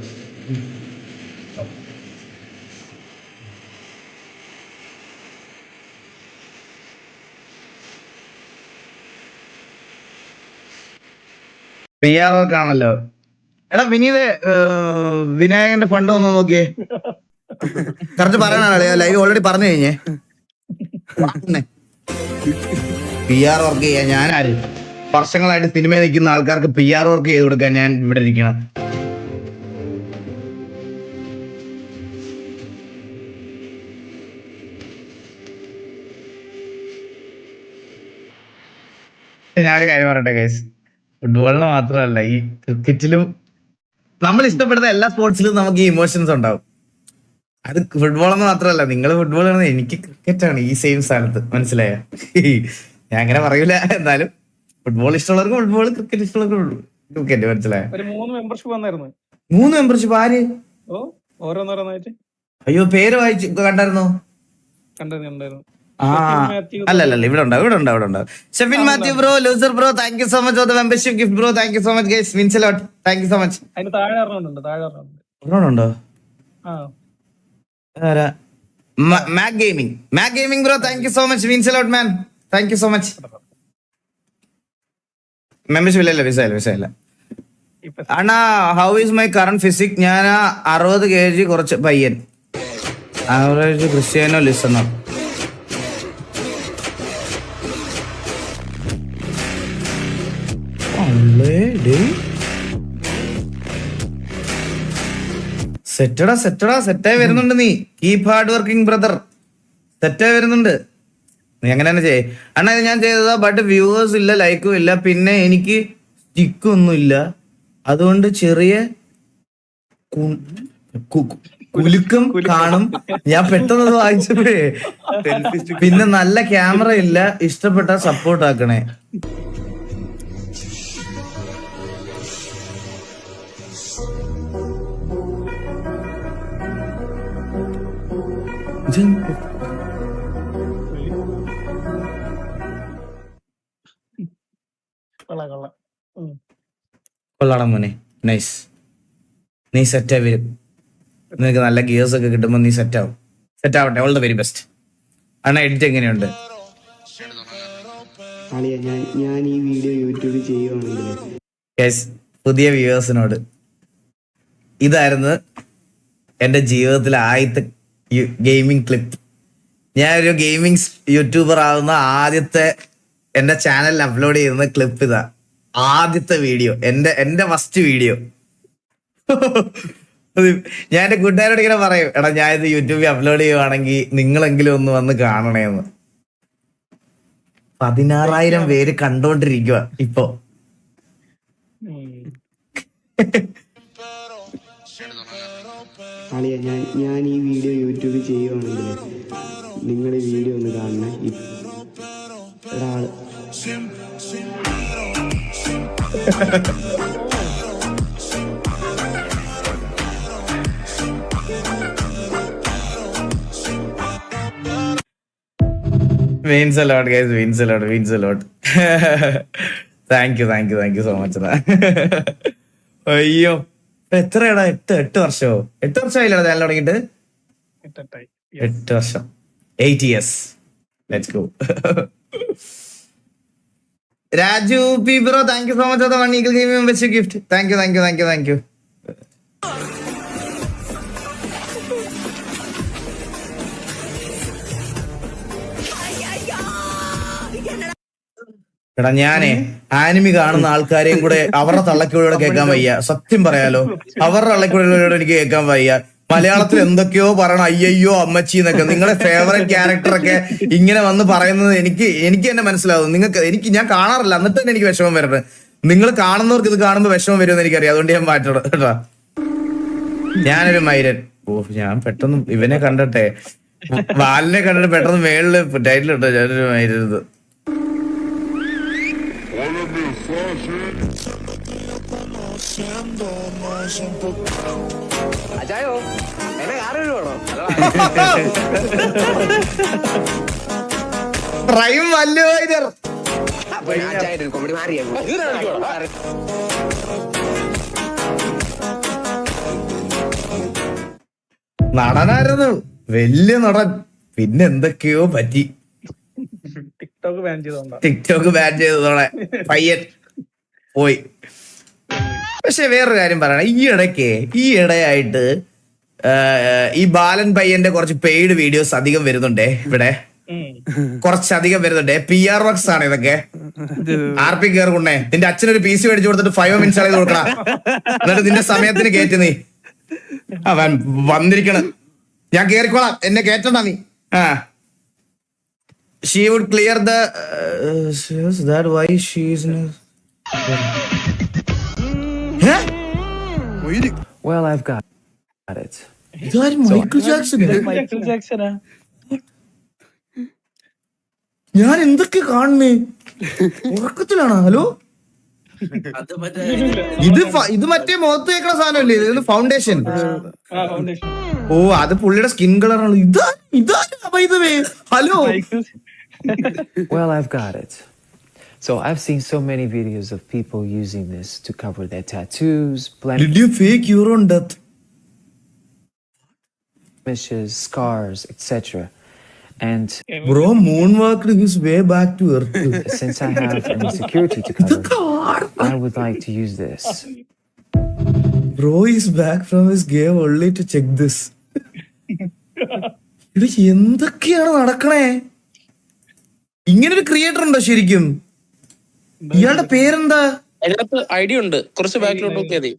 PR ഒക്കെ ആണല്ലോ. എടാ വിനീത്, വിനായകന്റെ ഫണ്ട് ഒന്ന് നോക്കിയേ. കറക്റ്റ് പറയണേ, ലൈവ് ഓൾറെഡി പറഞ്ഞു കഴിഞ്ഞേ. PR വർക്ക് ചെയ്യാൻ ഞാനാര്? വർഷങ്ങളായിട്ട് സിനിമ നിൽക്കുന്ന ആൾക്കാർക്ക് PR വർക്ക് ചെയ്ത് കൊടുക്കാൻ ഞാൻ ഇവിടെ ഇരിക്കണം. ഞാനൊരു കാര്യം പറയട്ടെ ഗൈസ്, ഫുട്ബോളിന് മാത്രമല്ല ഈ ക്രിക്കറ്റിലും നമ്മൾ ഇഷ്ടപ്പെടുന്ന എല്ലാ സ്പോർട്സിലും നമുക്ക് ഈ ഇമോഷൻസ് ഉണ്ടാവും. അത് ഫുട്ബോളെന്ന് മാത്രമല്ല, നിങ്ങൾ ഫുട്ബോൾ ആണ്, എനിക്ക് ക്രിക്കറ്റ് ആണ് ഈ സെയിം സ്ഥാനത്ത്. മനസ്സിലായ? ഞാൻ അങ്ങനെ പറയൂല, എന്നാലും ഫുട്ബോൾ ഇഷ്ടമുള്ളവർക്ക് ഫുട്ബോൾ, ക്രിക്കറ്റ് ഇഷ്ടമുള്ളവർക്ക് ക്രിക്കറ്റ്. മനസ്സിലായ? ഒരു 3 മെമ്പർഷിപ്പ് വന്നായിരുന്നു. 3 മെമ്പർഷിപ്പ്? ആര്? ഓരോന്നോരോന്നായിട്ട്. അയ്യോ, പേര് വായിച്ചു കണ്ടായിരുന്നോ? കണ്ടായിരുന്നു. അല്ലല്ല, ഇവിടെ ഉണ്ടാവും. Shefin Mathew bro, loser bro, thank you so much for the membership gift bro. Thank you so much guys, means a lot. Thank you so much. അതിന് താഴെ ഒരെണ്ണമുണ്ട്. ഒരെണ്ണമുണ്ടോ? ആ, Mac gaming bro, thank you so much, means a lot man. Thank you so much. Membership ഇല്ല, വിസ ഇല്ല. അണ്ണാ, how is my current physique? ഞാൻ 60 kg കുറച്ച് പയ്യൻ. Average Cristiano listener. സെറ്റായി വരുന്നുണ്ട്. നീ കീപ് ഹാർഡ് വർക്കിംഗ് ബ്രദർ. സെറ്റായി വരുന്നുണ്ട്. നീ അങ്ങനെ തന്നെ ചെയ്യേ. അണ്ണാ, ഇത് ഞാൻ ചെയ്തതാ, ബട്ട് വ്യൂവേഴ്സ് ഇല്ല, ലൈക്കും ഇല്ല, പിന്നെ എനിക്ക് സ്റ്റിക്കൊന്നും ഇല്ല. അതുകൊണ്ട് ചെറിയ കുലുക്കം കാണും. ഞാൻ പെട്ടെന്ന് വായിച്ചപ്പോഴേ. പിന്നെ നല്ല ക്യാമറ ഇല്ല. ഇഷ്ടപ്പെട്ട സപ്പോർട്ട് ആക്കണേ. കൊള്ളാടാ മോനെ, നൈസ്. നീ സെറ്റായി വരും. നിനക്ക് നല്ല ഗിയേഴ്സ് ഒക്കെ കിട്ടുമ്പോ നീ സെറ്റാവട്ടെ. All the very best. അണ്ണാ, എഡിറ്റ് എങ്ങനെയുണ്ട്? ഞാൻ ഈ വീഡിയോ യൂട്യൂബിൽ ചെയ്യുവാണെങ്കിൽ പുതിയ വ്യൂവേഴ്സിനോട്, ഇതായിരുന്നു എന്റെ ജീവിതത്തിലെ ആദ്യത്തെ ഗെയിമിംഗ് ക്ലിപ്പ്. ഞാനൊരു ഗെയിമിംഗ് യൂട്യൂബർ ആവുന്ന ആദ്യത്തെ എന്റെ ചാനലിൽ അപ്ലോഡ് ചെയ്യുന്ന ക്ലിപ്പ് ഇതാ. ആദ്യത്തെ വീഡിയോ, എന്റെ ഫസ്റ്റ് വീഡിയോ. ഞാൻ എന്റെ കൂട്ടുകാരോട് ഇങ്ങനെ പറയും, എടാ ഞാൻ ഇത് യൂട്യൂബിൽ അപ്ലോഡ് ചെയ്യുവാണെങ്കിൽ നിങ്ങളെങ്കിലും ഒന്ന് വന്ന് കാണണേന്ന്. 16,000 പേര് കണ്ടോണ്ടിരിക്കുക ഇപ്പൊ. ഞാൻ ഈ വീഡിയോ യൂട്യൂബിൽ ചെയ്യുവാണെങ്കിൽ നിങ്ങൾ ഈ വീഡിയോ ഒന്ന് കാണണേ. ഒരാള് means a lot guys, means a lot. Thank you so much. അയ്യോ, എത്രയാടാ? 8 വർഷമോ? 8 വർഷമായില്ല ചാനൽ തുടങ്ങിയിട്ട്? 8 വർഷം, 8 years. Let's go. Raju P bro, thank you so much for the 1 Eagle Gaming membership gift. Thank you. എടാ, ഞാനേ ആനിമി കാണുന്ന ആൾക്കാരെയും കൂടെ അവരുടെ തള്ളക്കൂടെ കേൾക്കാൻ വയ്യ. സത്യം പറയാലോ, അവരുടെ തള്ളക്കൂടെ എനിക്ക് കേൾക്കാൻ വയ്യ. മലയാളത്തിൽ എന്തൊക്കെയോ പറയണം, അയ്യോ അമ്മച്ചി എന്നൊക്കെ. നിങ്ങളുടെ ഫേവറേറ്റ് ക്യാരക്ടറൊക്കെ ഇങ്ങനെ വന്ന് പറയുന്നത് എനിക്ക് തന്നെ മനസ്സിലാവും. നിങ്ങൾക്ക് ഞാൻ കാണാറില്ല, എന്നിട്ട് തന്നെ എനിക്ക് വിഷമം വരണം. നിങ്ങൾ കാണുന്നവർക്ക് ഇത് കാണുമ്പോൾ വിഷമം വരുമെന്ന് എനിക്കറിയാം. അതുകൊണ്ട് ഞാൻ മാറ്റണം കേട്ടോ. ഞാനൊരു മൈരൻ. ഞാൻ പെട്ടെന്ന് ഇവനെ കണ്ടട്ടെ, വാലിനെ കണ്ടിട്ട് പെട്ടെന്ന് മേളില് ടൈറ്റിൽ ഇട്ടോ ഞാനൊരു മൈരത്. റൈം വല്ലുവൈദ്യർ നടനായിരുന്നു, വലിയ നടൻ. പിന്നെ എന്തൊക്കെയോ പറ്റി. ടിക്ടോക്ക് ബാൻ ചെയ്തതോടെ പയ്യൻ പോയി. പക്ഷെ വേറൊരു കാര്യം പറയണം, ഈ ഇടയായിട്ട് ഈ ബാലൻ പയ്യന്റെ കുറച്ച് പെയ്ഡ് വീഡിയോസ് അധികം വരുന്നുണ്ടേ ഇവിടെ, കുറച്ചധികം വരുന്നുണ്ട്. PR വർക്സ് ആണ് ഇതൊക്കെ. RP കയറുകൊണ്ടേ നിന്റെ അച്ഛനൊരു PC മേടിച്ചു കൊടുത്തിട്ട് 5 minutes ചെയ്ത് കൊടുക്കണം, എന്നിട്ട് നിന്റെ സമയത്തിന് കയറ്റി നീ. അവൻ വന്നിരിക്കണം, ഞാൻ കേറിക്കോളാം, എന്നെ കേറ്റണ്ട നീ. She would clear the that why she is Well, I've got it. ഇതാരും മൈക്കിൾ ജാക്സൺ? മൈക്കിൾ ജാക്സനാ? ഞാൻ എന്തൊക്കെ കാണുന്നേ, ഉറക്കത്തിലാണോ? ഹലോ, ഇത് മറ്റേ മുഖത്ത് വെക്കണ സാധനമല്ലേ, ഇത് ഫൗണ്ടേഷൻ. ഓ, അത് പുള്ളിയുടെ സ്കിൻ കളറാണ്. Hello. Well, I've got it. So I've seen so many videos of people using this to cover their tattoos, Did you fake your own death? blemishes, scars, etc. And bro, moonwalked his way back to earth. Since I have an insecurity to cover, I would like to use this. Bro is back from his cave only to check this. ഇത് എന്തൊക്കെയാണ് നടക്കണേ? ഇങ്ങനൊരു ക്രിയേറ്റർ ഉണ്ടോ ശരിക്കും? ഇയാളുടെ പേരെന്താ? അതിനകത്ത് ഐഡിയ ഉണ്ട്, കുറച്ച് ബാക്കിലോട്ട് നോക്കിയാൽ മതി.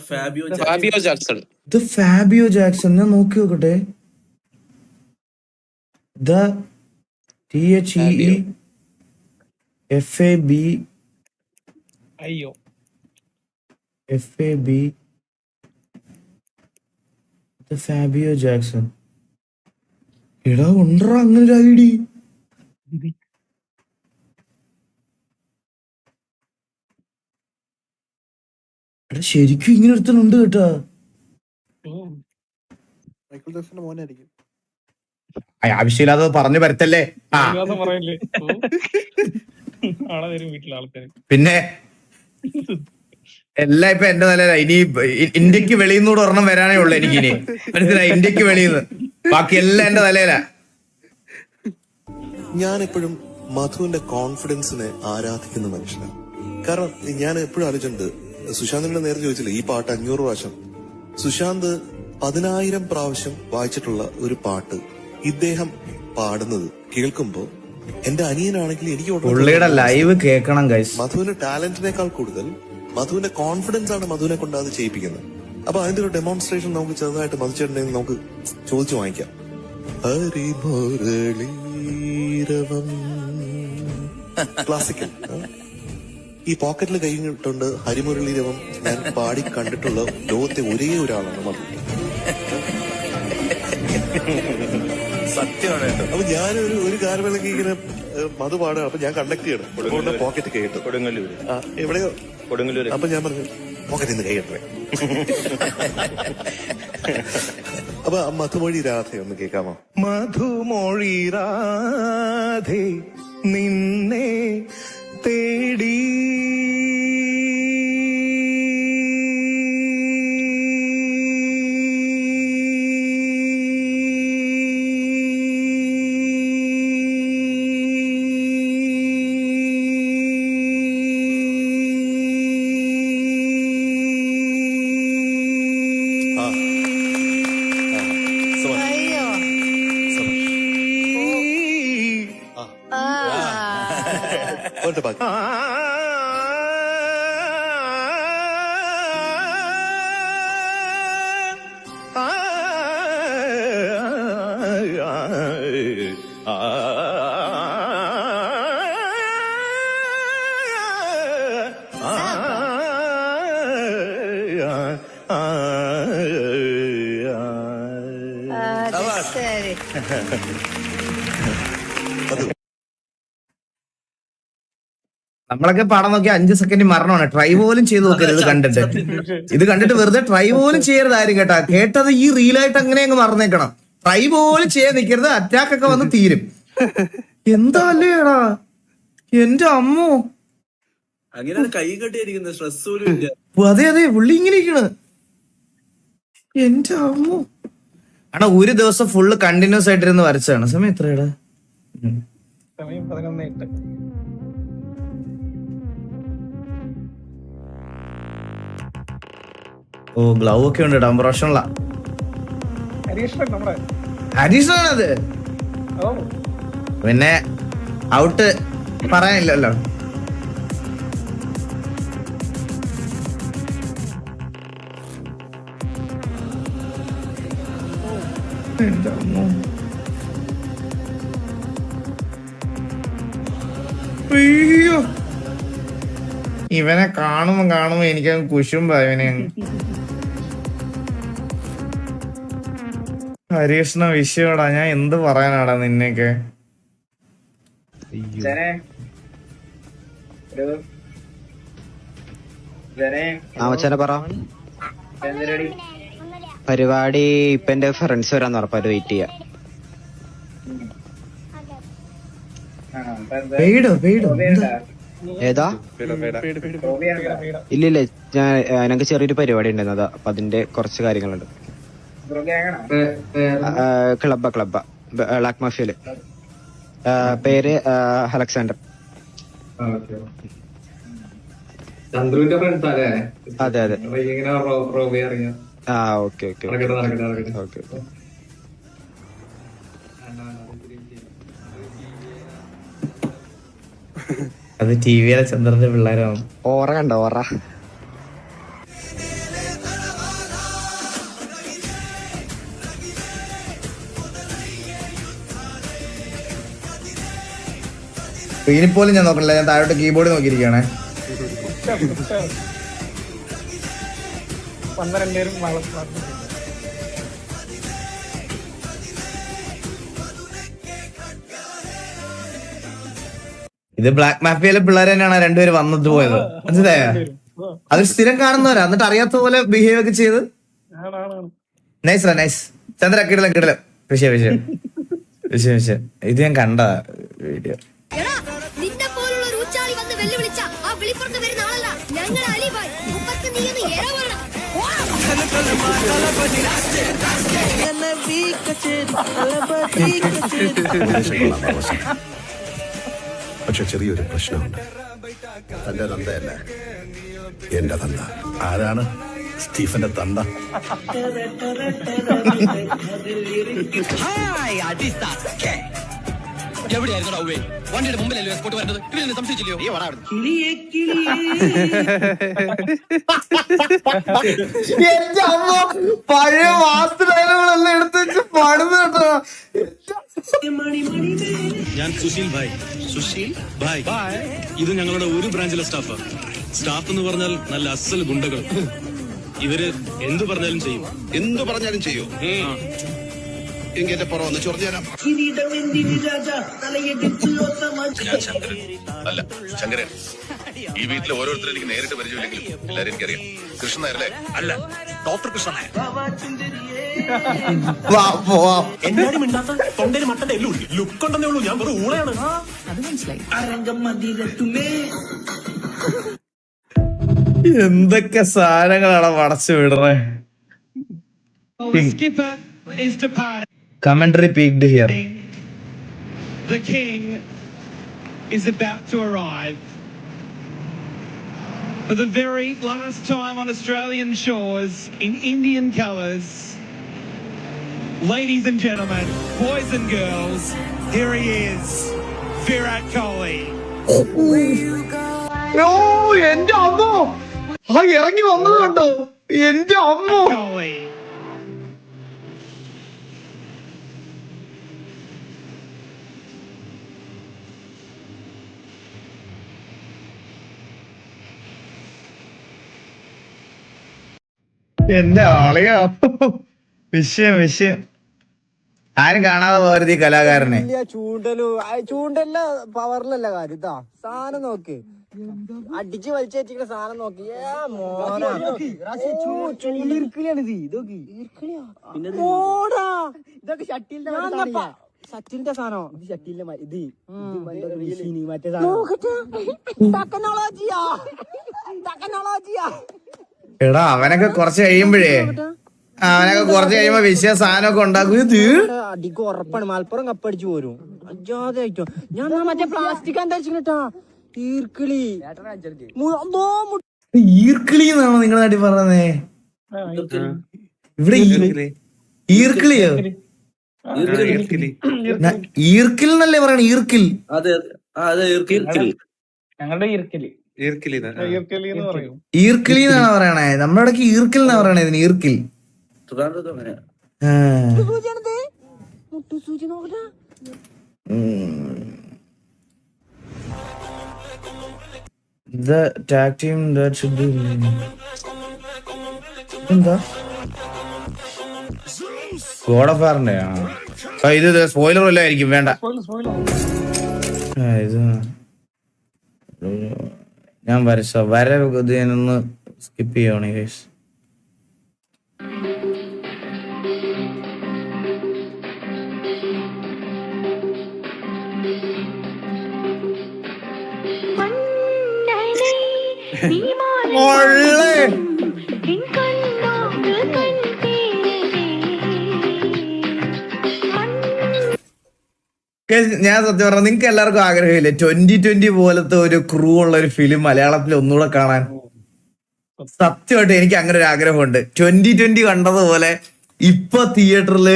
Fabio Jackson. ഇത് ഫാബിയോ ജാക്സൺ. ഞാൻ നോക്കി നോക്കട്ടെ. THEEFAB അയ്യോ FAB ഫാബിയോ ജാക്സൺ. എടാ ഉണ്ടോ അങ്ങനൊരു ID? എടാ ശരിക്കും ഇങ്ങനെ ഒരുത്തനുണ്ട് കേട്ടാ. മൈക്കിൾ ജാക്സന്റെ മോനായിരിക്കും. ആവശ്യമില്ലാതെ പറഞ്ഞു വരത്തല്ലേ. പിന്നെ എല്ലാം ഇപ്പൊ എന്റെ തലയില. ഇനി ഇന്ത്യക്ക് വെളിയിൽ നിന്നൂടെ ഒരെണ്ണം വരാനേ ഉള്ളു എനിക്ക്. ഇനി മനസ്സിലായി, ഇന്ത്യക്ക് വെളിയിൽ നിന്ന്. ബാക്കി എല്ലാം എന്റെ തലയില. ഞാനെപ്പോഴും മധുവിന്റെ കോൺഫിഡൻസിനെ ആരാധിക്കുന്ന മനുഷ്യനാണ്. കാരണം ഞാൻ എപ്പോഴും ആലോചിച്ചിട്ടുണ്ട്, സുശാന്തിനോട് നേരെ ചോദിച്ചില്ല, ഈ പാട്ട് 500 പ്രാവശ്യം സുശാന്ത് 10,000 പ്രാവശ്യം വായിച്ചിട്ടുള്ള ഒരു പാട്ട് ഇദ്ദേഹം പാടുന്നത് കേൾക്കുമ്പോ എന്റെ അനിയനാണെങ്കിൽ എനിക്ക് പുള്ളിയുടെ ലൈവ് കേൾക്കണം ഗൈസ്. മധുവിന്റെ ടാലന്റിനേക്കാൾ കൂടുതൽ മധുവിന്റെ കോൺഫിഡൻസ് ആണ് മധുവിനെ കൊണ്ട് അത് ചെയ്യിപ്പിക്കുന്നത്. അപ്പൊ അതിന്റെ ഒരു ഡെമോൺസ്ട്രേഷൻ നമുക്ക് ചെറുതായിട്ട് മധുചേട്ടനെ നമുക്ക് ചോദിച്ചു വാങ്ങിക്കാം. ഹരിമുരളീരവം ക്ലാസിക്കൽ. ഈ പോക്കറ്റിൽ കഴിഞ്ഞിട്ടുണ്ട് ഹരിമുരളീരവം ഞാൻ പാടി കണ്ടിട്ടുള്ള ലോകത്തെ ഒരേ ഒരാളാണ് മധു. സത്യമാണ്. അപ്പൊ ഞാനൊരു ഒരു കാലവേളയ്ക്ക് ഇങ്ങനെ മധു പാടുക, അപ്പൊ ഞാൻ കണ്ടക്ട് ചെയ്യണം. പോക്കറ്റ് കേട്ടു കൊടുങ്ങല്ലൂർ എവിടെയോ കൊടുങ്ങല്ലൂർ. അപ്പൊ ഞാൻ പറഞ്ഞു പോക്കറ്റിൽ നിന്ന് കൈയിട്ടേ. അപ്പൊ മധുമൊഴി രാധ ഒന്ന് കേൾക്കാമോ? മധുമൊഴി രാധ നിന്നെ തേടി നമ്മളൊക്കെ പാടാൻ നോക്കിയ 5 സെക്കൻഡ് മരണമാണ്. ട്രൈ പോലും ചെയ്ത് നോക്കരുത്. ഇത് കണ്ടിട്ട് വെറുതെ ട്രൈ പോലും ചെയ്യരുത് ആരും കേട്ടാ. കേട്ടത് ഈ റീലായിട്ട് അങ്ങനെ അങ്ങ് മറന്നേക്കണം. ട്രൈ പോലും ചെയ്യാൻ നിൽക്കരുത്. അറ്റാക്ക് ഒക്കെ വന്ന് തീരും. എന്താ അല്ലേടാ എന്റെ അമ്മോ. അങ്ങനെ കൈ കെട്ടിയിരിക്കുന്ന സ്ട്രെസ് പോലും ഇല്ല. അതെ പുള്ളി ഇങ്ങനെ ഇരിക്കണ്. എന്റെ അമ്മോ. ആണോ ഒരു ദിവസം ഫുള്ള് കണ്ടിന്യൂസ് ആയിട്ടിരുന്ന് വരച്ചാണ്. സമയം എത്രയാടാ? സമയം 11:08. ഓ ഗ്ലൗ ഒക്കെ ഉണ്ട് കേട്ടോ, പ്രൊഫഷണലാ. ഹരീഷ്ണൻ നമ്മുടെ ഹരീഷാണത്. ഓ പിന്നെ ഔട്ട് പറയാനില്ലല്ലോ. അയ്യോ ഇവനെ കാണുമ്പോ എനിക്ക് കുശുമ്പ ഇവനെ. ഹരീഷ്ണ വിഷയോടാ, ഞാൻ എന്ത് പറയാനാടാ നിന്നെയൊക്കെ. പരിപാടി ഇപ്പൊ എന്റെ ഫ്രണ്ട്സ് വരാന്ന് പറഞ്ഞ വെയിറ്റ് ചെയ്യാം. ഏതാ? ഇല്ലില്ല, ഞാൻ ഞങ്ങൾക്ക് ചെറിയൊരു പരിപാടി ഉണ്ടായിരുന്നു, അതാ. അപ്പൊ അതിന്റെ കുറച്ച് കാര്യങ്ങളുണ്ട്. ക്ലബ്ബ ബ്ലാക്ക് മാഫിയയില്. പേര് അലക്സാണ്ടർ. അതെ അതെ. ആ ഓക്കെ ഓക്കെ ഓക്കെ. അത് ടിവിയിലെ ചന്ദ്രന്റെ പിള്ളേരാണ്. ഓറ കണ്ടോ? ഓറ സ്ക്രീനിൽ പോലും ഞാൻ നോക്കണില്ല, ഞാൻ താഴോട്ട് കീബോർഡ് നോക്കിയിരിക്കുകയാണേ. ഇത് ബ്ലാക്ക് മാഫിയയിലെ പിള്ളേർ തന്നെയാണ് രണ്ടുപേര് വന്നിട്ട് പോയത്, മനസ്സിലായ? അത് സ്ഥിരം കാണുന്നവരാ, എന്നിട്ട് അറിയാത്ത പോലെ ബിഹേവ് ഒക്കെ ചെയ്ത്. നൈസ് നൈസ് ചന്ദ്ര, കിടലം. വിഷയം ഇത് ഞാൻ കണ്ട വീഡിയോ. പക്ഷെ ചെറിയൊരു പ്രശ്നമുണ്ട്. തന്റെ തന്തയല്ല, എന്റെ തന്ത. ആരാണ് സ്റ്റീഫന്റെ തന്ത? വണ്ടിയുടെ മുമ്പിലല്ലോ എസ്കോട്ട് വരുന്നത്. സംശയിച്ചില്ലയോ? എന്റെ അമ്മ പഴയ വാസ്തുഡയലോഗുകളെല്ലാം എടുത്ത് വെച്ച് പാടുന്ന കേട്ടോ. ഞാൻ സുശീൽ ഭായ്. ഇത് ഞങ്ങളുടെ ഒരു ബ്രാഞ്ചിലെ സ്റ്റാഫ് എന്ന് പറഞ്ഞാൽ നല്ല അസൽ ഗുണ്ടകൾ. ഇവര് എന്തു പറഞ്ഞാലും ചെയ്യും. എന്റെ പുറവന്ന് ചൊറിഞ്ഞാ. ഞാൻ ശങ്കരൻ അല്ല, ശങ്കരൻ. ഈ വീട്ടിലെ ഓരോരുത്തരും എനിക്ക് നേരിട്ട് പരിചയമില്ലെങ്കിലും എല്ലാരും എനിക്കറിയാം. കൃഷ്ണൻ നായരല്ലേ? അല്ല, ഡോക്ടർ കൃഷ്ണൻ നായർ. എന്നാലും മിണ്ടാത്ത തൊണ്ടയിൽ മട്ടന്റെ എല്ലു ലുക്ക് ഉണ്ടെന്നേ ഉള്ളൂ. ഞാൻ വെറും ഊളയാണ്. അത് മനസ്സിലായി. എന്തൊക്കെ സാധനങ്ങളാണ് പടച്ചു വിടണേ. Commentary peaked here. The king is about to arrive. For the very last time on Australian shores, in Indian colours. Ladies and gentlemen, boys and girls, here he is, Virat Kohli. Oh, എന്റെ അമ്മോ, ആ ഇറങ്ങി വന്നത് കണ്ടോ? എന്റെ അമ്മോ. എന്റെ ആളെയാ. വിഷയം ആരും കാണാതെ പോകരുത് ഈ കലാകാരനെ. ചൂണ്ടല്ല പവറിലല്ല കാര്യം. ഇതാ സാധനം നോക്ക്, അടിച്ച് വലിച്ചേറ്റിക്കുന്ന സാധനം നോക്കി. ഇതൊക്കെ ഷട്ടിലിന്റെ സാധനം. ഷട്ടിലിന്റെ മറ്റേ ടെക്നോളജിയാ. എടാ അവനൊക്കെ കുറച്ച് കഴിയുമ്പോ വിഷയ സാധനമൊക്കെ ഉണ്ടാക്കും. അടിക്ക് ഉറപ്പാണ് മലപ്പുറം കപ്പടിച്ചു പോരും. അജാതെ ആയിട്ടോ. ഞാൻ മറ്റേ പ്ലാസ്റ്റിക് എന്താ വെച്ചിട്ടാ ഈർക്കിളി ഈർക്കിളി എന്നാണോ നിങ്ങളുടെ നാട്ടിൽ പറഞ്ഞേ? ഇവിടെ ഈർക്കിളിയോ? ഈർക്കിൽ എന്നല്ലേ പറയണ? ഈർക്കിൽ. ഞങ്ങളുടെ ഈർക്കിലി എന്ന് പറയും. ഈർക്കിലി എന്നാണ് പറയണേ. നമ്മുടെ ഇടയ്ക്ക് ഈർക്കിൽ എന്നാ പറയണേ ഇതിന്. ഈർക്കിൽ. The tag team that should be എന്താ ഗോഡ് ഓഫ് വാറിന്റെ ഇത് സ്പോയിലർ വല്ല ആയിരിക്കും. വേണ്ട, ഇത് ഞാൻ വര ഇതിനൊന്ന് സ്കിപ്പ് ചെയ്യണേ ഗൈസ്. ഞാൻ സത്യം പറഞ്ഞ നിങ്ങൾക്ക് എല്ലാവർക്കും ആഗ്രഹമില്ലേ 2020 പോലത്തെ ഒരു ക്രൂ ഉള്ള ഒരു ഫിലിം മലയാളത്തിൽ ഒന്നുകൂടെ കാണാൻ? സത്യമായിട്ട് എനിക്ക് അങ്ങനെ ഒരു ആഗ്രഹമുണ്ട്. 2020 കണ്ടതുപോലെ ഇപ്പൊ തിയേറ്ററിൽ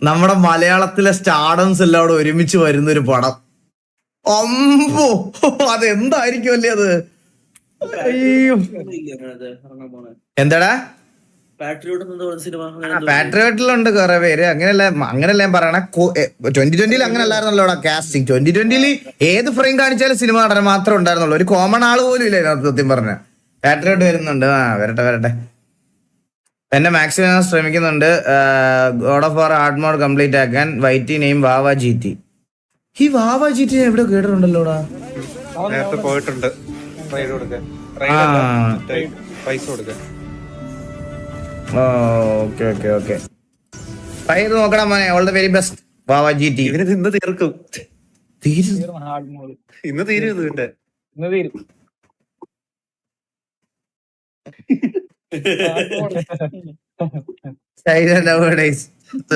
നമ്മുടെ മലയാളത്തിലെ സ്റ്റാർഡംസ് എല്ലാം കൂടെ ഒരുമിച്ച് വരുന്ന ഒരു പടം. അമ്പോ, അതെന്തായിരിക്കും അല്ലേ അത്? അയ്യോ, എന്താടാ പാട്രിയോട്ടിലുണ്ട് കുറെ പേര്. അങ്ങനെയല്ല ഞാൻ പറയണ 2020 അങ്ങനെ അല്ലായിരുന്നല്ലോടാ കാസ്റ്റിംഗ്. 2020 ഏത് ഫ്രെയിം കാണിച്ചാലും സിനിമ നടൻ മാത്രമേ ഉണ്ടായിരുന്നുള്ളൂ. ഒരു കോമൺ ആള് പോലും ഇല്ല സത്യം പറഞ്ഞ. പാട്രിയോട്ട് വരുന്നുണ്ട്. വരട്ടെ. എന്നെ മാക്സിമം ശ്രമിക്കുന്നുണ്ട് God of War hard mode complete ആക്കാൻ. വൈറ്റി നെയിം വാവ ജീറ്റി. ഈ വാവ ജീറ്റി എവിടെ കേട്ടിട്ടുണ്ടല്ലോടാ? പോയിട്ടുണ്ട്. പൈസ കൊടുക്കാൻ. ഓക്കെ ട്രൈ ചെയ്ത് നോക്കണം മോനെ. All the very best Vava GT. ഇന്ന് തീർക്കും. ഇന്ന് തീരും.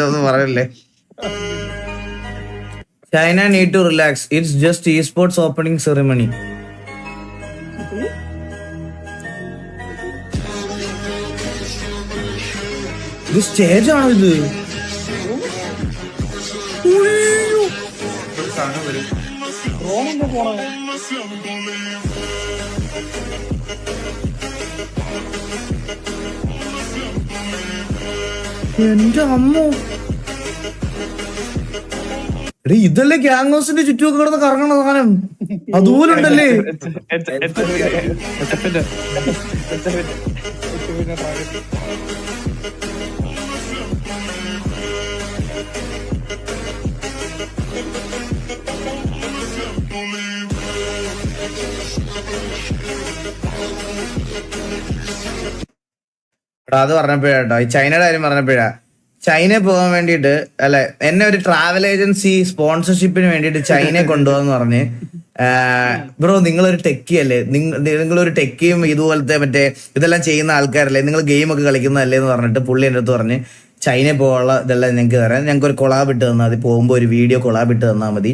ഒന്നും പറയല്ലേ. China need to relax. It's just esports opening ceremony. ഇത് സ്റ്റേജ് ആണോ ഇത്? എന്റെ അമ്മോ, ഇതല്ലേ ഗ്യാങ് ഹൗസിന്റെ ചുറ്റുമൊക്കെ കിടന്ന് കറങ്ങണ സാധനം? അതുപോലെ ഉണ്ടല്ലേ? അത് പറഞ്ഞപ്പോഴാട്ടോ ഈ ചൈനയുടെ കാര്യം പറഞ്ഞപ്പോഴാ. ചൈനയിൽ പോകാൻ വേണ്ടിയിട്ട് അല്ലെ, എന്നെ ഒരു ട്രാവൽ ഏജൻസി സ്പോൺസർഷിപ്പിന് വേണ്ടിയിട്ട് ചൈനയെ കൊണ്ടുപോകാന്ന് പറഞ്ഞ്, ബ്രോ നിങ്ങളൊരു ടെക്കി അല്ലേ, നിങ്ങളൊരു ടെക്കിയും ഇതുപോലത്തെ മറ്റേ ഇതെല്ലാം ചെയ്യുന്ന ആൾക്കാരല്ലേ, നിങ്ങൾ ഗെയിമൊക്കെ കളിക്കുന്നതല്ലേ എന്ന് പറഞ്ഞിട്ട് പുള്ളി എൻ്റെ അടുത്ത് പറഞ്ഞ് ചൈനയിൽ പോകാനുള്ള ഇതെല്ലാം ഞങ്ങൾക്ക് തരാം, ഞങ്ങൾക്ക് ഒരു കൊളാബ് ഇട്ട് തന്നാൽ മതി, പോകുമ്പോൾ ഒരു വീഡിയോ കൊളാബ് ഇട്ട് തന്നാൽ മതി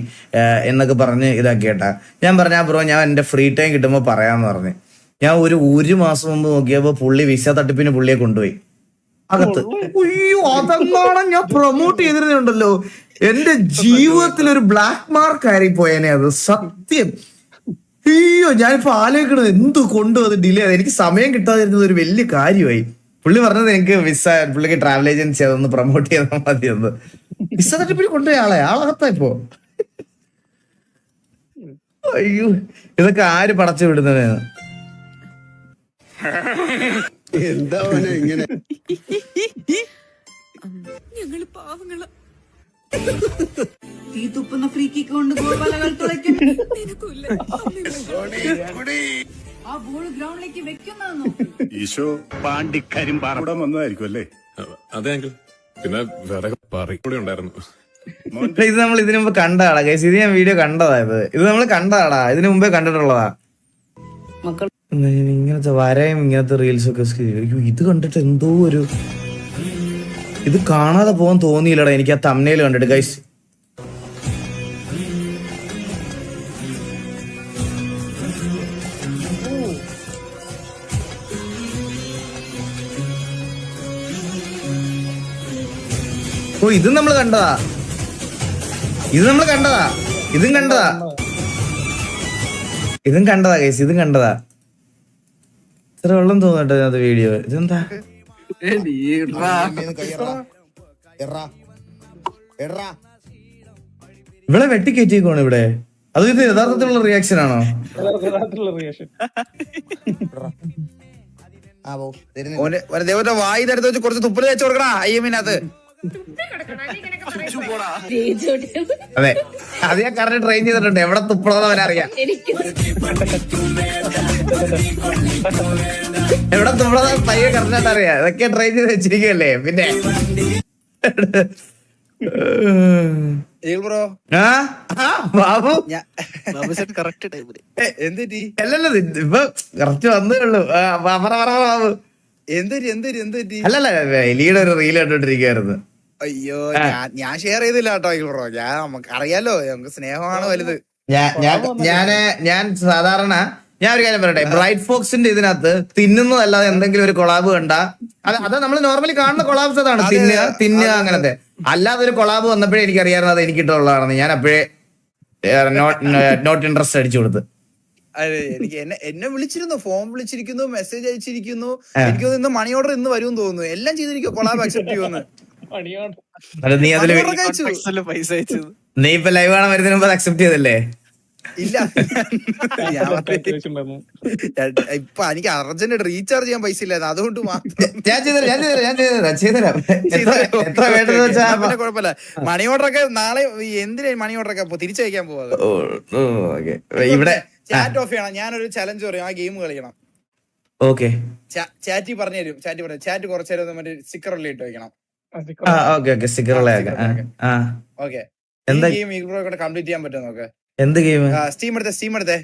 എന്നൊക്കെ പറഞ്ഞ് ഇതാക്കി കേട്ടാ. ഞാൻ പറഞ്ഞ ബ്രോ ഞാൻ എൻ്റെ ഫ്രീ ടൈം കിട്ടുമ്പോൾ പറയാമെന്ന് പറഞ്ഞ്. ഞാൻ ഒരു മാസം മുമ്പ് നോക്കിയപ്പോ പുള്ളി വിസ തട്ടിപ്പിന് പുള്ളിയെ കൊണ്ടുപോയി അകത്ത്. അയ്യോ, അതെന്താണ് ഞാൻ പ്രൊമോട്ട് ചെയ്തിരുന്നുണ്ടല്ലോ. എന്റെ ജീവിതത്തിൽ ഒരു ബ്ലാക്ക് മാർക്ക് ആയി പോയേനെ അത്, സത്യം. അയ്യോ, ഞാനിപ്പോ ആലോചിക്കണത് എന്ത് കൊണ്ടു അത് ഡിലേ ആയത്. എനിക്ക് സമയം കിട്ടാതിരുന്നത് ഒരു വലിയ കാര്യമായി. പുള്ളി പറഞ്ഞത് എനിക്ക് പുള്ളിക്ക് ട്രാവൽ ഏജൻസി അതൊന്ന് പ്രൊമോട്ട് ചെയ്താൽ മതി എന്ന്. വിസ തട്ടിപ്പിന് കൊണ്ടുപോയി ആളകത്തായിപ്പോ. അയ്യോ, ഇതൊക്കെ ആര് പടച്ചു വിടുന്നതാണ്? എന്താ ഇങ്ങനെ? ഞങ്ങള് പാവങ്ങള തീ തുപ്പുന്ന ഫ്രീക്കിക്ക് കൊണ്ട് ഗോൾവലകൾ തുളയ്ക്കും. ആ ബോൾ ഗ്രൗണ്ടിലേക്ക് വെക്കുന്നതെന്നോ? ഈശോ പാണ്ടിക്കരിമ്പാറ വന്നതായിരിക്കും അല്ലേ? അതെ അങ്കിൾ, പിന്നെ വേറെ കൂടെ ഉണ്ടായിരുന്നു. ഇത് നമ്മൾ ഇതിനു മുമ്പ് കണ്ടതാടാ ഗൈസ്. ഇത് ഞാൻ വീഡിയോ കണ്ടതാ. ഇത് നമ്മൾ കണ്ടതാടാ, ഇതിനു മുമ്പേ കണ്ടിട്ടുള്ളതാ. ഇങ്ങനത്തെ വരയും ഇങ്ങനത്തെ റീൽസ് ഒക്കെ ഇത് കണ്ടിട്ട് എന്തോ ഒരു ഇത് കാണാതെ പോകാൻ തോന്നിയില്ലടാ എനിക്ക് ആ തംബ്നെയിൽ കണ്ടിട്ട് ഗൈസ്. ഇതും നമ്മൾ കണ്ടതാ, ഇതും കണ്ടതാ ഗൈസ്, ഇതും കണ്ടതാ. ഇത്ര വെള്ളം തോന്നട്ടെ അത് വീഡിയോ. ഇതെന്താ ഇവിടെ വെട്ടിക്കയറ്റിക്കോണ് ഇവിടെ. അത് ഇത് യഥാർത്ഥത്തിലുള്ള റിയാക്ഷൻ ആണോ? വായി തരത്ത് വെച്ച് കുറച്ച് തുപ്പല് തേച്ച് കൊടുക്കണ അയ്യമിനകത്ത്. അതെ, അത് ഞാൻ കറക്റ്റ് ട്രെയിൻ ചെയ്തിട്ടുണ്ട്. എവിടെ തുപ്പണമെന്ന് അവനറിയാം, എവിടെ തുപ്പണമെന്ന് പയ്യെ കറക്റ്റായിട്ട് അറിയാം. ഇതൊക്കെ ട്രെയിൻ ചെയ്ത് വെച്ചിരിക്കുവല്ലേ. പിന്നെ ബാബു അല്ലല്ലോ, ഇപ്പൊ കറക്റ്റ് വന്നേ ഉള്ളൂ. ബാബു അല്ലല്ല, എലിയുടെ ഒരു റീൽ കണ്ടോണ്ടിരിക്കുവായിരുന്നു. അയ്യോ, ഞാൻ ഷെയർ ചെയ്തില്ല കേട്ടോ ബ്രോ. ഞാൻ നമുക്ക് അറിയാലോ, നമുക്ക് സ്നേഹമാണ് വലുത്. ഞാൻ സാധാരണ ഞാൻ ഒരു കാര്യം പറയട്ടെ, ബ്രൈറ്റ് ഫോക്സിന്റെ ഇതിനകത്ത് തിന്നുന്നതല്ലാതെ എന്തെങ്കിലും ഒരു കൊളാബ് കണ്ടാ അത് നമ്മൾ നോർമലി കാണുന്ന കൊളാബ്സ് അതാണ്, തിന്നുക അങ്ങനത്തെ. അല്ലാതെ ഒരു കൊളാബ് വന്നപ്പോഴേ എനിക്കറിയാമായിരുന്നു അത് എനിക്കിട്ടുള്ളതാണെന്ന്. ഞാൻ അപ്പോഴേ നോട്ട് ഇൻട്രസ്റ്റ് അടിച്ചു കൊടുത്ത്. എനിക്ക് എന്നെ വിളിച്ചിരുന്നു, ഫോൺ വിളിച്ചിരിക്കുന്നു, മെസ്സേജ് അയച്ചിരിക്കുന്നു. എനിക്ക് ഇന്ന് മണി ഓർഡർ ഇന്ന് വരും തോന്നുന്നു. എല്ലാം ചെയ്തിരിക്കും കൊളാബ് അക്സെപ്റ്റ് ചെയ്യുമെന്ന്. നീ അതില് നീ ഇപ്പൊ ലൈവ് കാണാൻ വരുന്നതിന് മുമ്പ് അക്സെപ്റ്റ് ചെയ്തല്ലേ? ഇല്ല, ഇപ്പൊ എനിക്ക് അർജന്റ് റീചാർജ് ചെയ്യാൻ പൈസ ഇല്ലായിരുന്നു, അതുകൊണ്ട് കുഴപ്പമില്ല. മണി ഓർഡർ ഒക്കെ നാളെ എന്തിനാ മണി ഓർഡർ ഒക്കെ തിരിച്ചയക്കാൻ പോവാ. ഇവിടെ ചാറ്റ് ഓഫ് ചെയ്യണം. ഞാനൊരു ചലഞ്ച് പറയും, ആ ഗെയിം കളിക്കണം. ഓക്കെ, ചാറ്റ് പറഞ്ഞു തരും. ചാറ്റ് കുറച്ചു നേരം മറ്റേ സ്റ്റിക്കർ ഉള്ളിൽ ഇട്ട് വെക്കണം. ഓക്കെ, എന്ത് ഗെയിം കംപ്ലീറ്റ് ചെയ്യാൻ പറ്റും നോക്ക്. എന്ത് ഗെയിം? സ്റ്റീം എടുത്തേ